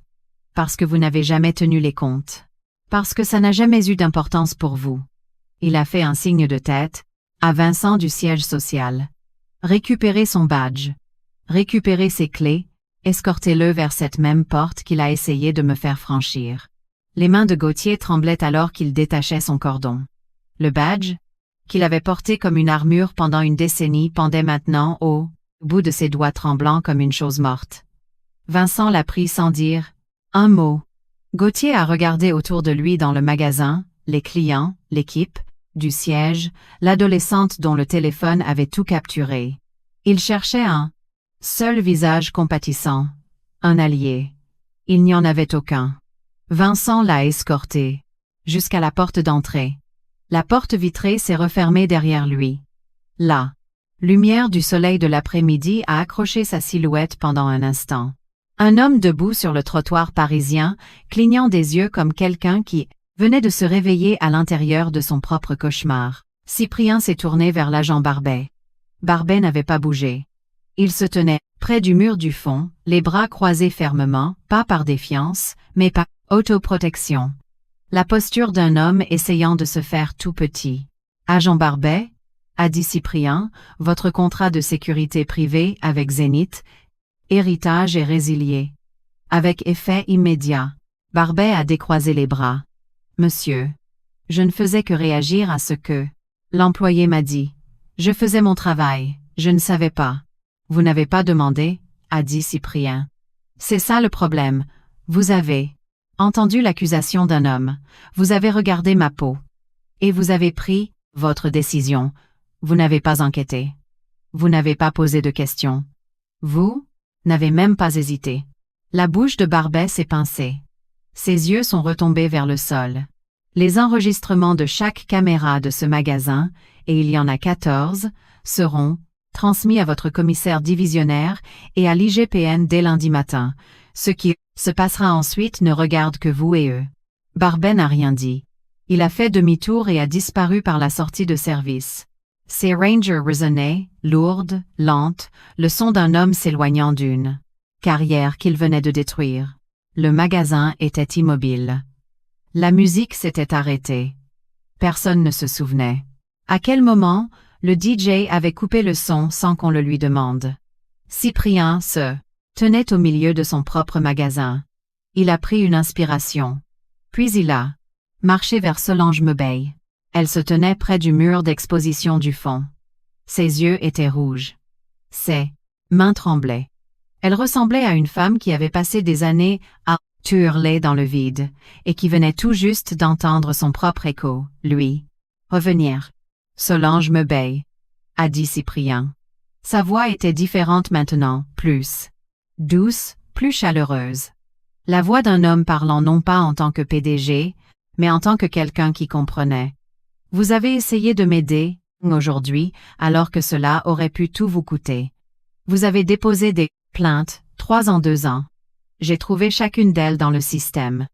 Parce que vous n'avez jamais tenu les comptes. Parce que ça n'a jamais eu d'importance pour vous. Il a fait un signe de tête à Vincent du siège social. Récupérez son badge. Récupérez ses clés, escortez-le vers cette même porte qu'il a essayé de me faire franchir. Les mains de Gauthier tremblaient alors qu'il détachait son cordon. Le badge, qu'il avait porté comme une armure pendant une décennie, pendait maintenant au bout de ses doigts tremblants comme une chose morte. Vincent l'a pris sans dire un mot. Gauthier a regardé autour de lui dans le magasin, les clients, l'équipe, du siège, l'adolescente dont le téléphone avait tout capturé. Il cherchait un seul visage compatissant, un allié. Il n'y en avait aucun. Vincent l'a escorté jusqu'à la porte d'entrée. La porte vitrée s'est refermée derrière lui. La lumière du soleil de l'après-midi a accroché sa silhouette pendant un instant. Un homme debout sur le trottoir parisien, clignant des yeux comme quelqu'un qui venait de se réveiller à l'intérieur de son propre cauchemar. Cyprien s'est tourné vers l'agent Barbet. Barbet n'avait pas bougé. Il se tenait près du mur du fond, les bras croisés fermement, pas par défiance, mais par autoprotection. La posture d'un homme essayant de se faire tout petit. Agent Barbet, a dit Cyprien, votre contrat de sécurité privée avec Zénith, héritage est résilié. Avec effet immédiat. Barbet a décroisé les bras. Monsieur. Je ne faisais que réagir à ce que l'employé m'a dit. Je faisais mon travail, je ne savais pas. Vous n'avez pas demandé, a dit Cyprien. C'est ça le problème. Vous avez entendu l'accusation d'un homme. Vous avez regardé ma peau. Et vous avez pris votre décision. Vous n'avez pas enquêté. Vous n'avez pas posé de questions. Vous n'avez même pas hésité. La bouche de Barbet s'est pincée. Ses yeux sont retombés vers le sol. Les enregistrements de chaque caméra de ce magasin, et il y en a 14, seront transmis à votre commissaire divisionnaire et à l'IGPN dès lundi matin. Ce qui se passera ensuite ne regarde que vous et eux. Barbet n'a rien dit. Il a fait demi-tour et a disparu par la sortie de service. Ses rangers résonnaient, lourdes, lentes, le son d'un homme s'éloignant d'une carrière qu'il venait de détruire. Le magasin était immobile. La musique s'était arrêtée. Personne ne se souvenait. À quel moment, le DJ avait coupé le son sans qu'on le lui demande. Cyprien se tenait au milieu de son propre magasin. Il a pris une inspiration. Puis il a marché vers Solange Meubeil. Elle se tenait près du mur d'exposition du fond. Ses yeux étaient rouges. Ses mains tremblaient. Elle ressemblait à une femme qui avait passé des années à hurler dans le vide, et qui venait tout juste d'entendre son propre écho, lui, revenir. Solange Meubeil, a dit Cyprien. Sa voix était différente maintenant, plus douce, plus chaleureuse. La voix d'un homme parlant non pas en tant que PDG, mais en tant que quelqu'un qui comprenait. Vous avez essayé de m'aider, aujourd'hui, alors que cela aurait pu tout vous coûter. Vous avez déposé des plaintes, 3 en 2 ans. J'ai trouvé chacune d'elles dans le système.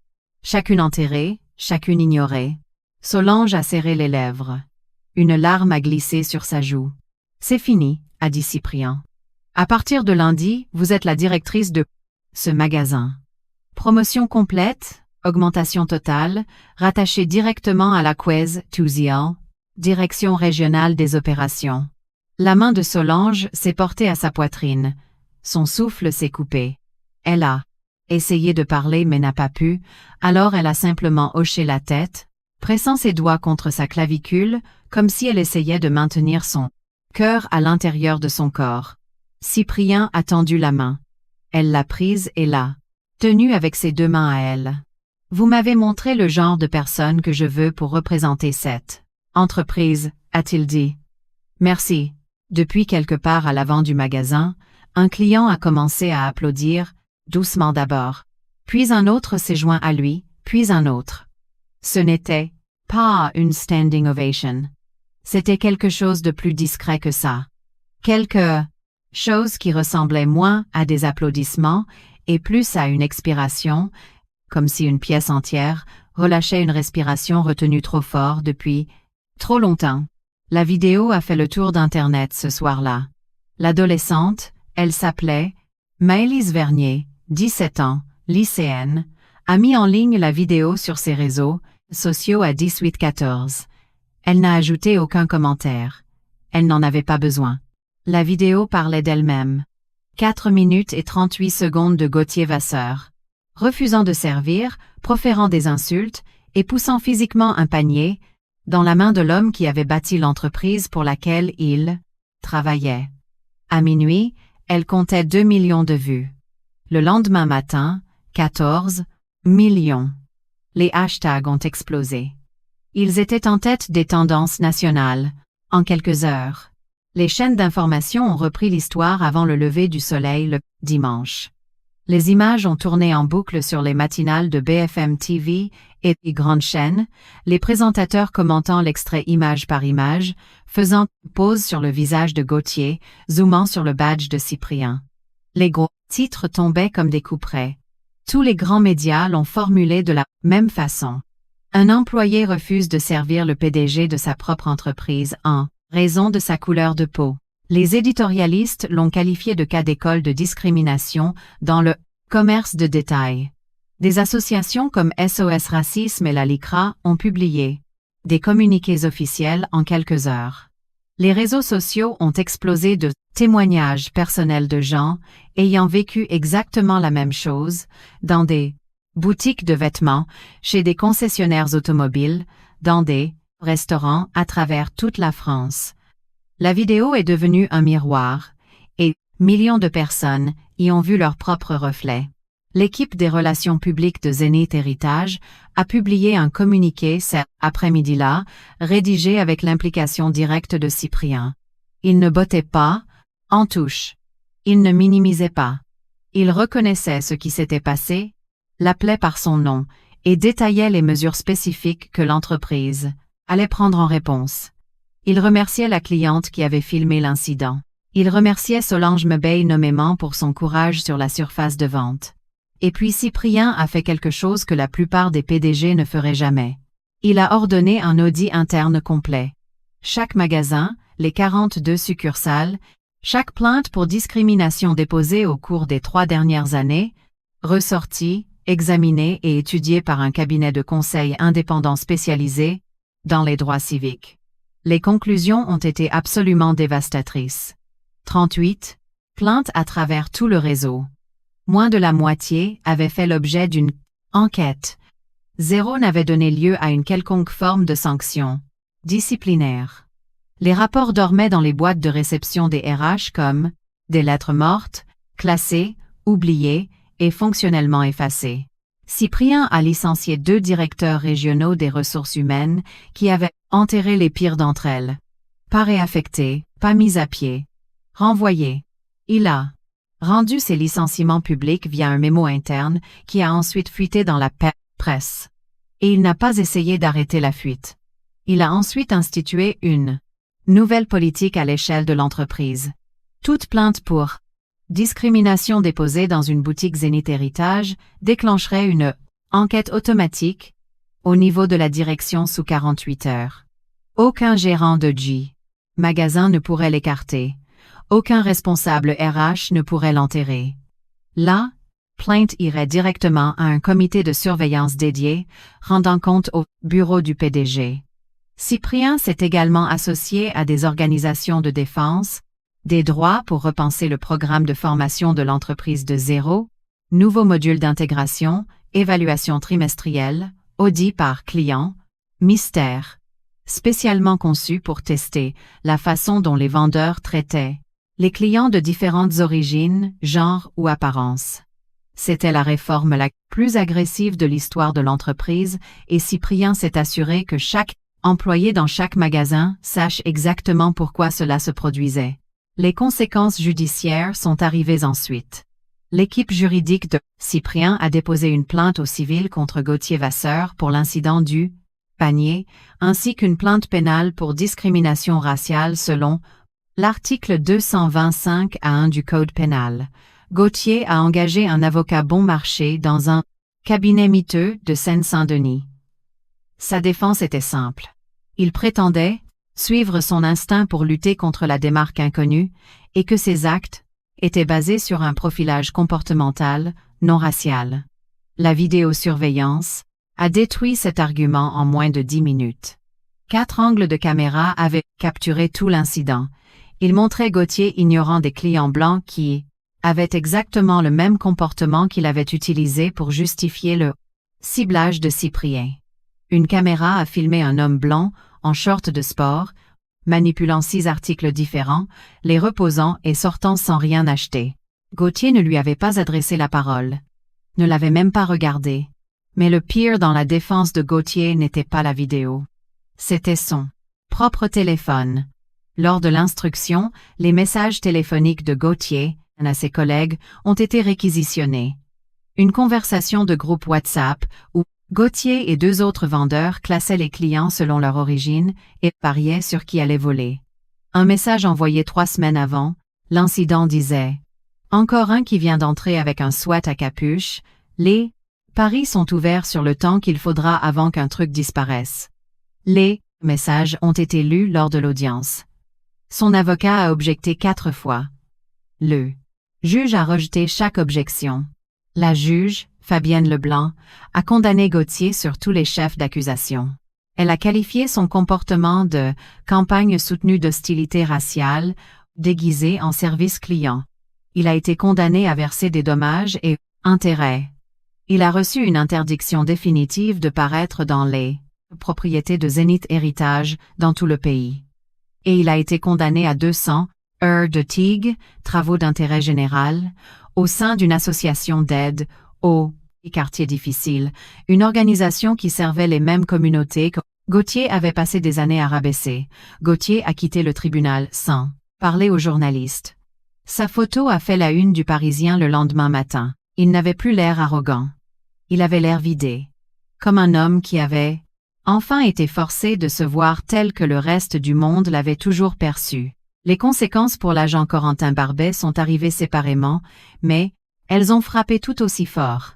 Chacune enterrée, chacune ignorée. Solange a serré les lèvres. Une larme a glissé sur sa joue. C'est fini, a dit Cyprien. À partir de lundi, vous êtes la directrice de ce magasin. Promotion complète, augmentation totale, rattachée directement à la Quez Touzial, direction régionale des opérations. La main de Solange s'est portée à sa poitrine. Son souffle s'est coupé. Elle a essayé de parler mais n'a pas pu, alors elle a simplement hoché la tête, pressant ses doigts contre sa clavicule, comme si elle essayait de maintenir son cœur à l'intérieur de son corps. Cyprien a tendu la main. Elle l'a prise et l'a tenue avec ses 2 mains à elle. Vous m'avez montré le genre de personne que je veux pour représenter cette entreprise, a-t-il dit. Merci. Depuis quelque part à l'avant du magasin, un client a commencé à applaudir, doucement d'abord. Puis un autre s'est joint à lui, puis un autre. Ce n'était pas une standing ovation. C'était quelque chose de plus discret que ça. Quelques chose qui ressemblait moins à des applaudissements et plus à une expiration, comme si une pièce entière relâchait une respiration retenue trop fort depuis trop longtemps. La vidéo a fait le tour d'Internet ce soir-là. L'adolescente, elle s'appelait Maëlys Vernier, 17 ans, lycéenne, a mis en ligne la vidéo sur ses réseaux sociaux à 18-14. Elle n'a ajouté aucun commentaire. Elle n'en avait pas besoin. La vidéo parlait d'elle-même. 4 minutes et 38 secondes de Gauthier Vasseur. Refusant de servir, proférant des insultes et poussant physiquement un panier dans la main de l'homme qui avait bâti l'entreprise pour laquelle il travaillait. À minuit, elle comptait 2 millions de vues. Le lendemain matin, 14 millions. Les hashtags ont explosé. Ils étaient en tête des tendances nationales, en quelques heures. Les chaînes d'information ont repris l'histoire avant le lever du soleil le dimanche. Les images ont tourné en boucle sur les matinales de BFM TV et des grandes chaînes, les présentateurs commentant l'extrait image par image, faisant pause sur le visage de Gauthier, zoomant sur le badge de Cyprien. Les gros titres tombaient comme des couperets. Tous les grands médias l'ont formulé de la même façon. Un employé refuse de servir le PDG de sa propre entreprise en raison de sa couleur de peau. Les éditorialistes l'ont qualifié de cas d'école de discrimination dans le commerce de détail. Des associations comme SOS Racisme et la LICRA ont publié des communiqués officiels en quelques heures. Les réseaux sociaux ont explosé de témoignages personnels de gens ayant vécu exactement la même chose dans des boutiques de vêtements, chez des concessionnaires automobiles, dans des restaurants à travers toute la France. La vidéo est devenue un miroir, et millions de personnes y ont vu leur propre reflet. L'équipe des relations publiques de Zénith Héritage a publié un communiqué cet après-midi-là, rédigé avec l'implication directe de Cyprien. Il ne bottait pas en touche. Il ne minimisait pas. Il reconnaissait ce qui s'était passé, l'appelait par son nom, et détaillait les mesures spécifiques que l'entreprise allait prendre en réponse. Il remerciait la cliente qui avait filmé l'incident. Il remerciait Solange Mebey nommément pour son courage sur la surface de vente. Et puis Cyprien a fait quelque chose que la plupart des PDG ne feraient jamais. Il a ordonné un audit interne complet. Chaque magasin, les 42 succursales, chaque plainte pour discrimination déposée au cours des 3 dernières années, ressortie, examinée et étudiée par un cabinet de conseil indépendant spécialisé dans les droits civiques. Les conclusions ont été absolument dévastatrices. 38 plaintes à travers tout le réseau. Moins de la moitié avaient fait l'objet d'une enquête. 0 n'avait donné lieu à une quelconque forme de sanction disciplinaire. Les rapports dormaient dans les boîtes de réception des RH comme des lettres mortes, classées, oubliées et fonctionnellement effacées. Cyprien a licencié 2 directeurs régionaux des ressources humaines qui avaient enterré les pires d'entre elles. Pas réaffectés, pas mis à pied. Renvoyés. Il a rendu ses licenciements publics via un mémo interne qui a ensuite fuité dans la presse. Et il n'a pas essayé d'arrêter la fuite. Il a ensuite institué une nouvelle politique à l'échelle de l'entreprise. Toute plainte pour discrimination déposée dans une boutique Zénith Héritage déclencherait une enquête automatique au niveau de la direction sous 48 heures. Aucun gérant de magasin ne pourrait l'écarter. Aucun responsable RH ne pourrait l'enterrer. La plainte irait directement à un comité de surveillance dédié, rendant compte au bureau du PDG. Cyprien s'est également associé à des organisations de défense des droits pour repenser le programme de formation de l'entreprise de 0, nouveau module d'intégration, évaluation trimestrielle, audit par client, mystère, spécialement conçu pour tester la façon dont les vendeurs traitaient les clients de différentes origines, genres ou apparences. C'était la réforme la plus agressive de l'histoire de l'entreprise et Cyprien s'est assuré que chaque employé dans chaque magasin sache exactement pourquoi cela se produisait. Les conséquences judiciaires sont arrivées ensuite. L'équipe juridique de Cyprien a déposé une plainte au civil contre Gauthier Vasseur pour l'incident du panier, ainsi qu'une plainte pénale pour discrimination raciale selon L'article 225A1 du Code pénal. Gauthier a engagé un avocat bon marché dans un cabinet miteux de Seine-Saint-Denis. Sa défense était simple. Il prétendait suivre son instinct pour lutter contre la démarque inconnue et que ses actes étaient basés sur un profilage comportemental, non racial. La vidéosurveillance a détruit cet argument en moins de 10 minutes. 4 angles de caméra avaient capturé tout l'incident. Il montrait Gauthier ignorant des clients blancs qui avaient exactement le même comportement qu'il avait utilisé pour justifier le ciblage de Cyprien. Une caméra a filmé un homme blanc, en short de sport, manipulant 6 articles différents, les reposant et sortant sans rien acheter. Gauthier ne lui avait pas adressé la parole, ne l'avait même pas regardé. Mais le pire dans la défense de Gauthier n'était pas la vidéo. C'était son propre téléphone. Lors de l'instruction, les messages téléphoniques de Gauthier à ses collègues ont été réquisitionnés. Une conversation de groupe WhatsApp où Gauthier et 2 autres vendeurs classaient les clients selon leur origine et pariaient sur qui allait voler. Un message envoyé 3 semaines avant, l'incident disait « Encore un qui vient d'entrer avec un sweat à capuche, les paris sont ouverts sur le temps qu'il faudra avant qu'un truc disparaisse. » Les messages ont été lus lors de l'audience. Son avocat a objecté 4 fois. Le juge a rejeté chaque objection. La juge, Fabienne Leblanc, a condamné Gauthier sur tous les chefs d'accusation. Elle a qualifié son comportement de « campagne soutenue d'hostilité raciale » déguisée en service client. Il a été condamné à verser des dommages et intérêts. Il a reçu une interdiction définitive de paraître dans les propriétés de Zénith Héritage dans tout le pays. Et il a été condamné à 200 heures de TIG, travaux d'intérêt général, au sein d'une association d'aide aux quartiers difficiles, une organisation qui servait les mêmes communautés que Gauthier avait passé des années à rabaisser. Gauthier a quitté le tribunal sans parler aux journalistes. Sa photo a fait la une du Parisien le lendemain matin. Il n'avait plus l'air arrogant. Il avait l'air vidé. Comme un homme qui avait enfin été forcé de se voir tel que le reste du monde l'avait toujours perçu. Les conséquences pour l'agent Corentin Barbet sont arrivées séparément, mais elles ont frappé tout aussi fort.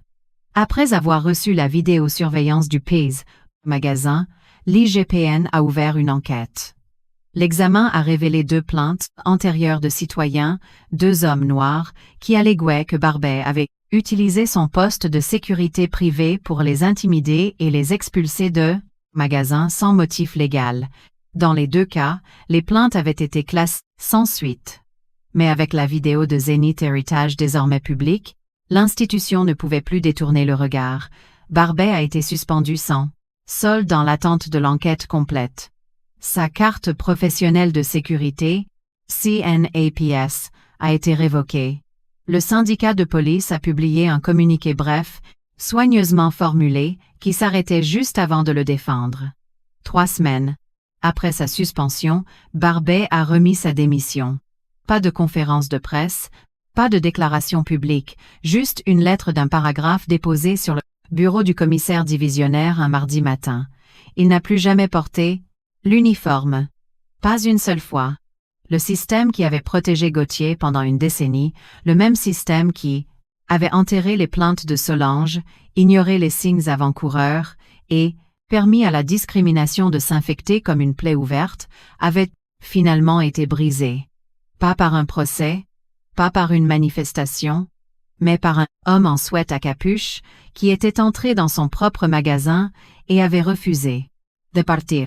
Après avoir reçu la vidéosurveillance du Pays magasin, l'IGPN a ouvert une enquête. L'examen a révélé 2 plaintes antérieures de citoyens, 2 hommes noirs, qui alléguaient que Barbet avait utilisé son poste de sécurité privée pour les intimider et les expulser de magasin sans motif légal. Dans les 2 cas, les plaintes avaient été classées sans suite. Mais avec la vidéo de Zénith Héritage désormais publique, l'institution ne pouvait plus détourner le regard. Barbet a été suspendu sans solde dans l'attente de l'enquête complète. Sa carte professionnelle de sécurité, CNAPS, a été révoquée. Le syndicat de police a publié un communiqué bref, soigneusement formulé, qui s'arrêtait juste avant de le défendre. 3 semaines après sa suspension, Barbet a remis sa démission. Pas de conférence de presse, pas de déclaration publique, juste une lettre d'un paragraphe déposée sur le bureau du commissaire divisionnaire un mardi matin. Il n'a plus jamais porté l'uniforme. Pas une seule fois. Le système qui avait protégé Gauthier pendant une décennie, le même système qui avait enterré les plaintes de Solange, ignoré les signes avant-coureurs et permis à la discrimination de s'infecter comme une plaie ouverte, avait finalement été brisé. Pas par un procès, pas par une manifestation, mais par un homme en sweat à capuche qui était entré dans son propre magasin et avait refusé de partir.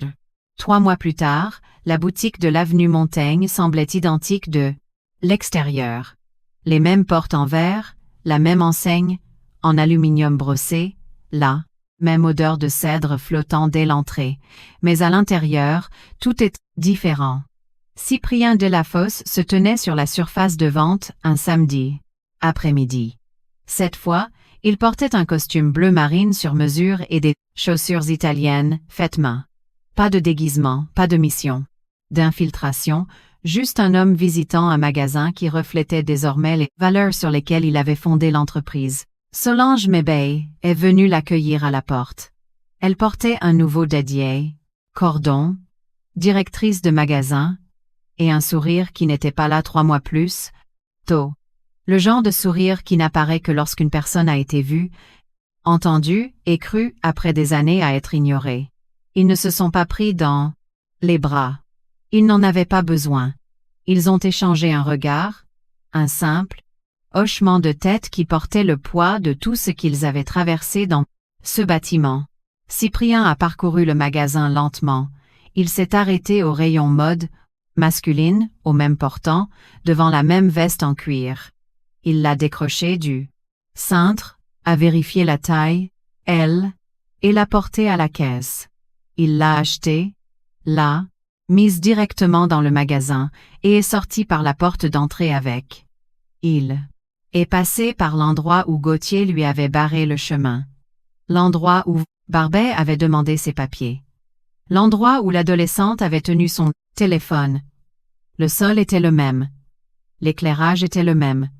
3 mois plus tard, la boutique de l'avenue Montaigne semblait identique de l'extérieur. Les mêmes portes en verre, la même enseigne, en aluminium brossé, la même odeur de cèdre flottant dès l'entrée, mais à l'intérieur, tout est différent. Cyprien Delafosse se tenait sur la surface de vente un samedi après-midi. Cette fois, il portait un costume bleu marine sur mesure et des chaussures italiennes faites main. Pas de déguisement, pas de mission d'infiltration, juste un homme visitant un magasin qui reflétait désormais les valeurs sur lesquelles il avait fondé l'entreprise. Solange Mébey est venue l'accueillir à la porte. Elle portait un nouveau dadier, cordon, directrice de magasin, et un sourire qui n'était pas là 3 mois plus tôt. Le genre de sourire qui n'apparaît que lorsqu'une personne a été vue, entendue et crue après des années à être ignorée. Ils ne se sont pas pris dans les bras. Ils n'en avaient pas besoin. Ils ont échangé un regard, un simple hochement de tête qui portait le poids de tout ce qu'ils avaient traversé dans ce bâtiment. Cyprien a parcouru le magasin lentement. Il s'est arrêté au rayon mode masculine, au même portant, devant la même veste en cuir. Il l'a décroché du cintre, a vérifié la taille, elle, et l'a portée à la caisse. Il l'a achetée, l'a mise directement dans le magasin et est sorti par la porte d'entrée avec. Il est passé par l'endroit où Gauthier lui avait barré le chemin. L'endroit où Barbet avait demandé ses papiers. L'endroit où l'adolescente avait tenu son téléphone. Le sol était le même. L'éclairage était le même.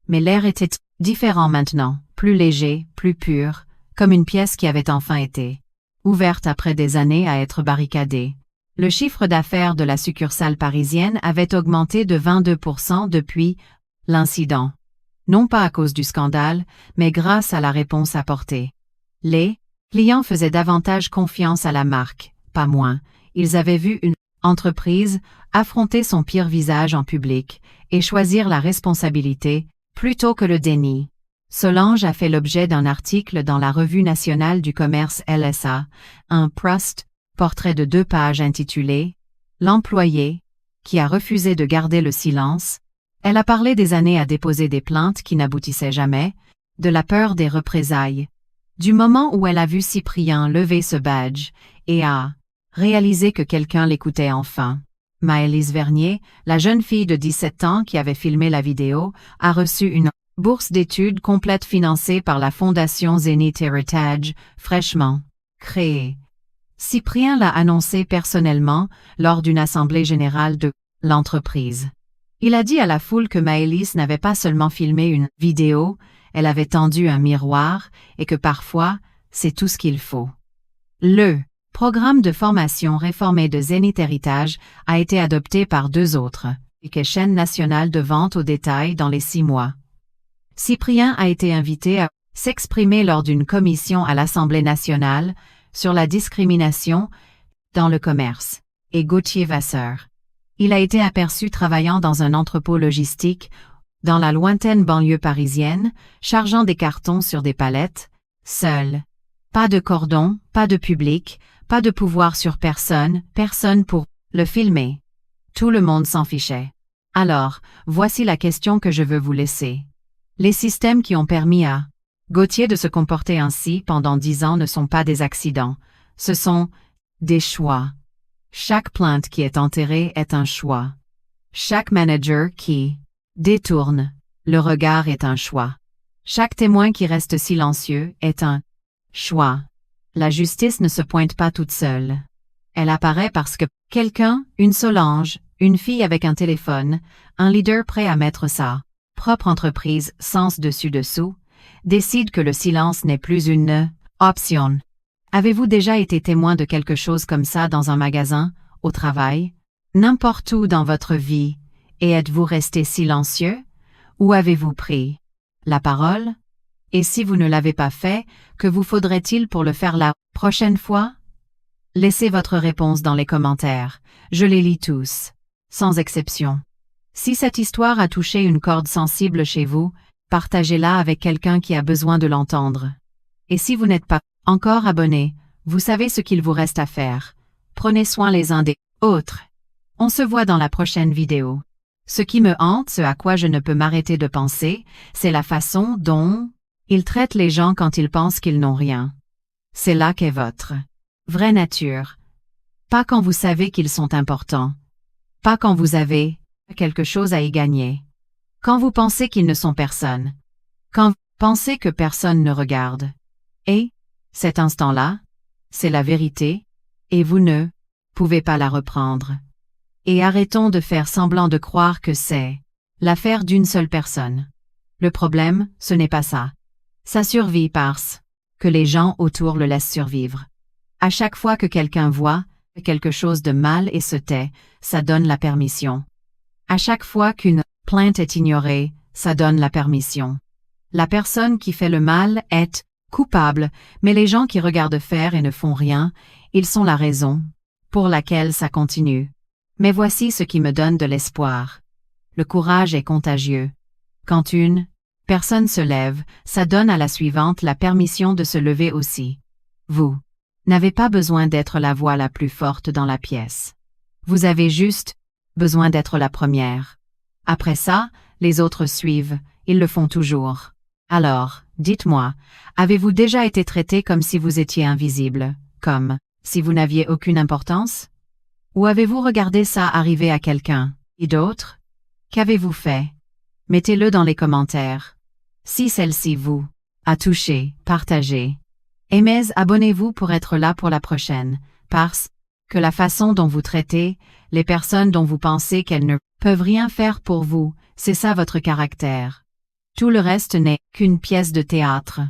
Mais l'air était différent maintenant, plus léger, plus pur, comme une pièce qui avait enfin été ouverte après des années à être barricadée. Le chiffre d'affaires de la succursale parisienne avait augmenté de 22% depuis l'incident. Non pas à cause du scandale, mais grâce à la réponse apportée. Les clients faisaient davantage confiance à la marque, pas moins. Ils avaient vu une entreprise affronter son pire visage en public et choisir la responsabilité plutôt que le déni. Solange a fait l'objet d'un article dans la Revue nationale du commerce LSA, un portrait de 2 pages intitulé « L'employé, qui a refusé de garder le silence ». Elle a parlé des années à déposer des plaintes qui n'aboutissaient jamais, de la peur des représailles, du moment où elle a vu Cyprien lever ce badge et a réalisé que quelqu'un l'écoutait enfin. Maëlys Vernier, la jeune fille de 17 ans qui avait filmé la vidéo, a reçu une bourse d'études complète financée par la Fondation Zenith Heritage, fraîchement créée. Cyprien l'a annoncé personnellement lors d'une assemblée générale de l'entreprise. Il a dit à la foule que Maëlys n'avait pas seulement filmé une vidéo, elle avait tendu un miroir et que parfois, c'est tout ce qu'il faut. Le programme de formation réformé de Zenith Heritage a été adopté par 2 autres, chaîne nationale de vente au détail dans les 6 mois. Cyprien a été invité à s'exprimer lors d'une commission à l'Assemblée nationale sur la discrimination dans le commerce, et Gauthier Vasseur. Il a été aperçu travaillant dans un entrepôt logistique dans la lointaine banlieue parisienne, chargeant des cartons sur des palettes, seul. Pas de cordon, pas de public, pas de pouvoir sur personne pour le filmer. Tout le monde s'en fichait. Alors, voici la question que je veux vous laisser. Les systèmes qui ont permis à Gauthier de se comporter ainsi pendant 10 ans ne sont pas des accidents, ce sont des choix. Chaque plainte qui est enterrée est un choix. Chaque manager qui détourne le regard est un choix. Chaque témoin qui reste silencieux est un choix. La justice ne se pointe pas toute seule. Elle apparaît parce que quelqu'un, une Solange, une fille avec un téléphone, un leader prêt à mettre sa propre entreprise sens dessus-dessous, décide que le silence n'est plus une option. Avez-vous déjà été témoin de quelque chose comme ça dans un magasin, au travail, n'importe où dans votre vie, et êtes-vous resté silencieux, ou avez-vous pris la parole? Et si vous ne l'avez pas fait, que vous faudrait-il pour le faire la prochaine fois? Laissez votre réponse dans les commentaires, je les lis tous, sans exception. Si cette histoire a touché une corde sensible chez vous, partagez-la avec quelqu'un qui a besoin de l'entendre. Et si vous n'êtes pas encore abonné, vous savez ce qu'il vous reste à faire. Prenez soin les uns des autres. On se voit dans la prochaine vidéo. Ce qui me hante, ce à quoi je ne peux m'arrêter de penser, c'est la façon dont ils traitent les gens quand ils pensent qu'ils n'ont rien. C'est là qu'est votre vraie nature. Pas quand vous savez qu'ils sont importants. Pas quand vous avez quelque chose à y gagner. Quand vous pensez qu'ils ne sont personne. Quand vous pensez que personne ne regarde. Et, cet instant-là, c'est la vérité, et vous ne pouvez pas la reprendre. Et arrêtons de faire semblant de croire que c'est l'affaire d'une seule personne. Le problème, ce n'est pas ça. Ça survit parce que les gens autour le laissent survivre. À chaque fois que quelqu'un voit quelque chose de mal et se tait, ça donne la permission. À chaque fois qu'une plainte est ignorée, ça donne la permission. La personne qui fait le mal est coupable, mais les gens qui regardent faire et ne font rien, ils sont la raison pour laquelle ça continue. Mais voici ce qui me donne de l'espoir. Le courage est contagieux. Quand une personne se lève, ça donne à la suivante la permission de se lever aussi. Vous n'avez pas besoin d'être la voix la plus forte dans la pièce. Vous avez juste besoin d'être la première. Après ça, les autres suivent, ils le font toujours. Alors, dites-moi, avez-vous déjà été traité comme si vous étiez invisible, comme si vous n'aviez aucune importance? Ou avez-vous regardé ça arriver à quelqu'un, et d'autres? Qu'avez-vous fait? Mettez-le dans les commentaires. Si celle-ci vous a touché, partagez. Aimez, abonnez-vous pour être là pour la prochaine, parce que la façon dont vous traitez les personnes dont vous pensez qu'elles ne peuvent rien faire pour vous, c'est ça votre caractère. Tout le reste n'est qu'une pièce de théâtre.